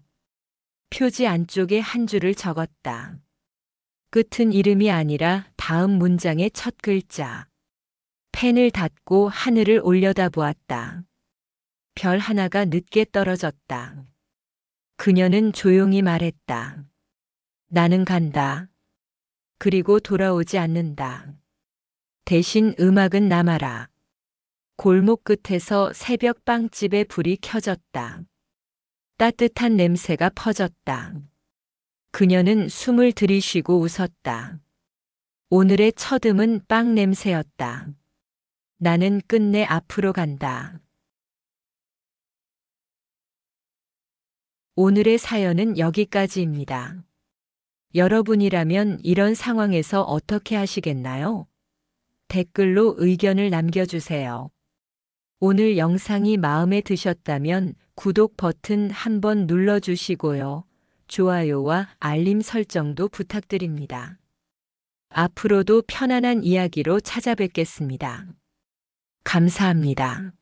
표지 안쪽에 한 줄을 적었다. 끝은 이름이 아니라 다음 문장의 첫 글자. 펜을 닫고 하늘을 올려다보았다. 별 하나가 늦게 떨어졌다. 그녀는 조용히 말했다. 나는 간다. 그리고 돌아오지 않는다. 대신 음악은 남아라. 골목 끝에서 새벽 빵집에 불이 켜졌다. 따뜻한 냄새가 퍼졌다. 그녀는 숨을 들이쉬고 웃었다. 오늘의 첫 음은 빵 냄새였다. 나는 끝내 앞으로 간다. 오늘의 사연은 여기까지입니다. 여러분이라면 이런 상황에서 어떻게 하시겠나요? 댓글로 의견을 남겨주세요. 오늘 영상이 마음에 드셨다면 구독 버튼 한번 눌러주시고요. 좋아요와 알림 설정도 부탁드립니다. 앞으로도 편안한 이야기로 찾아뵙겠습니다. 감사합니다.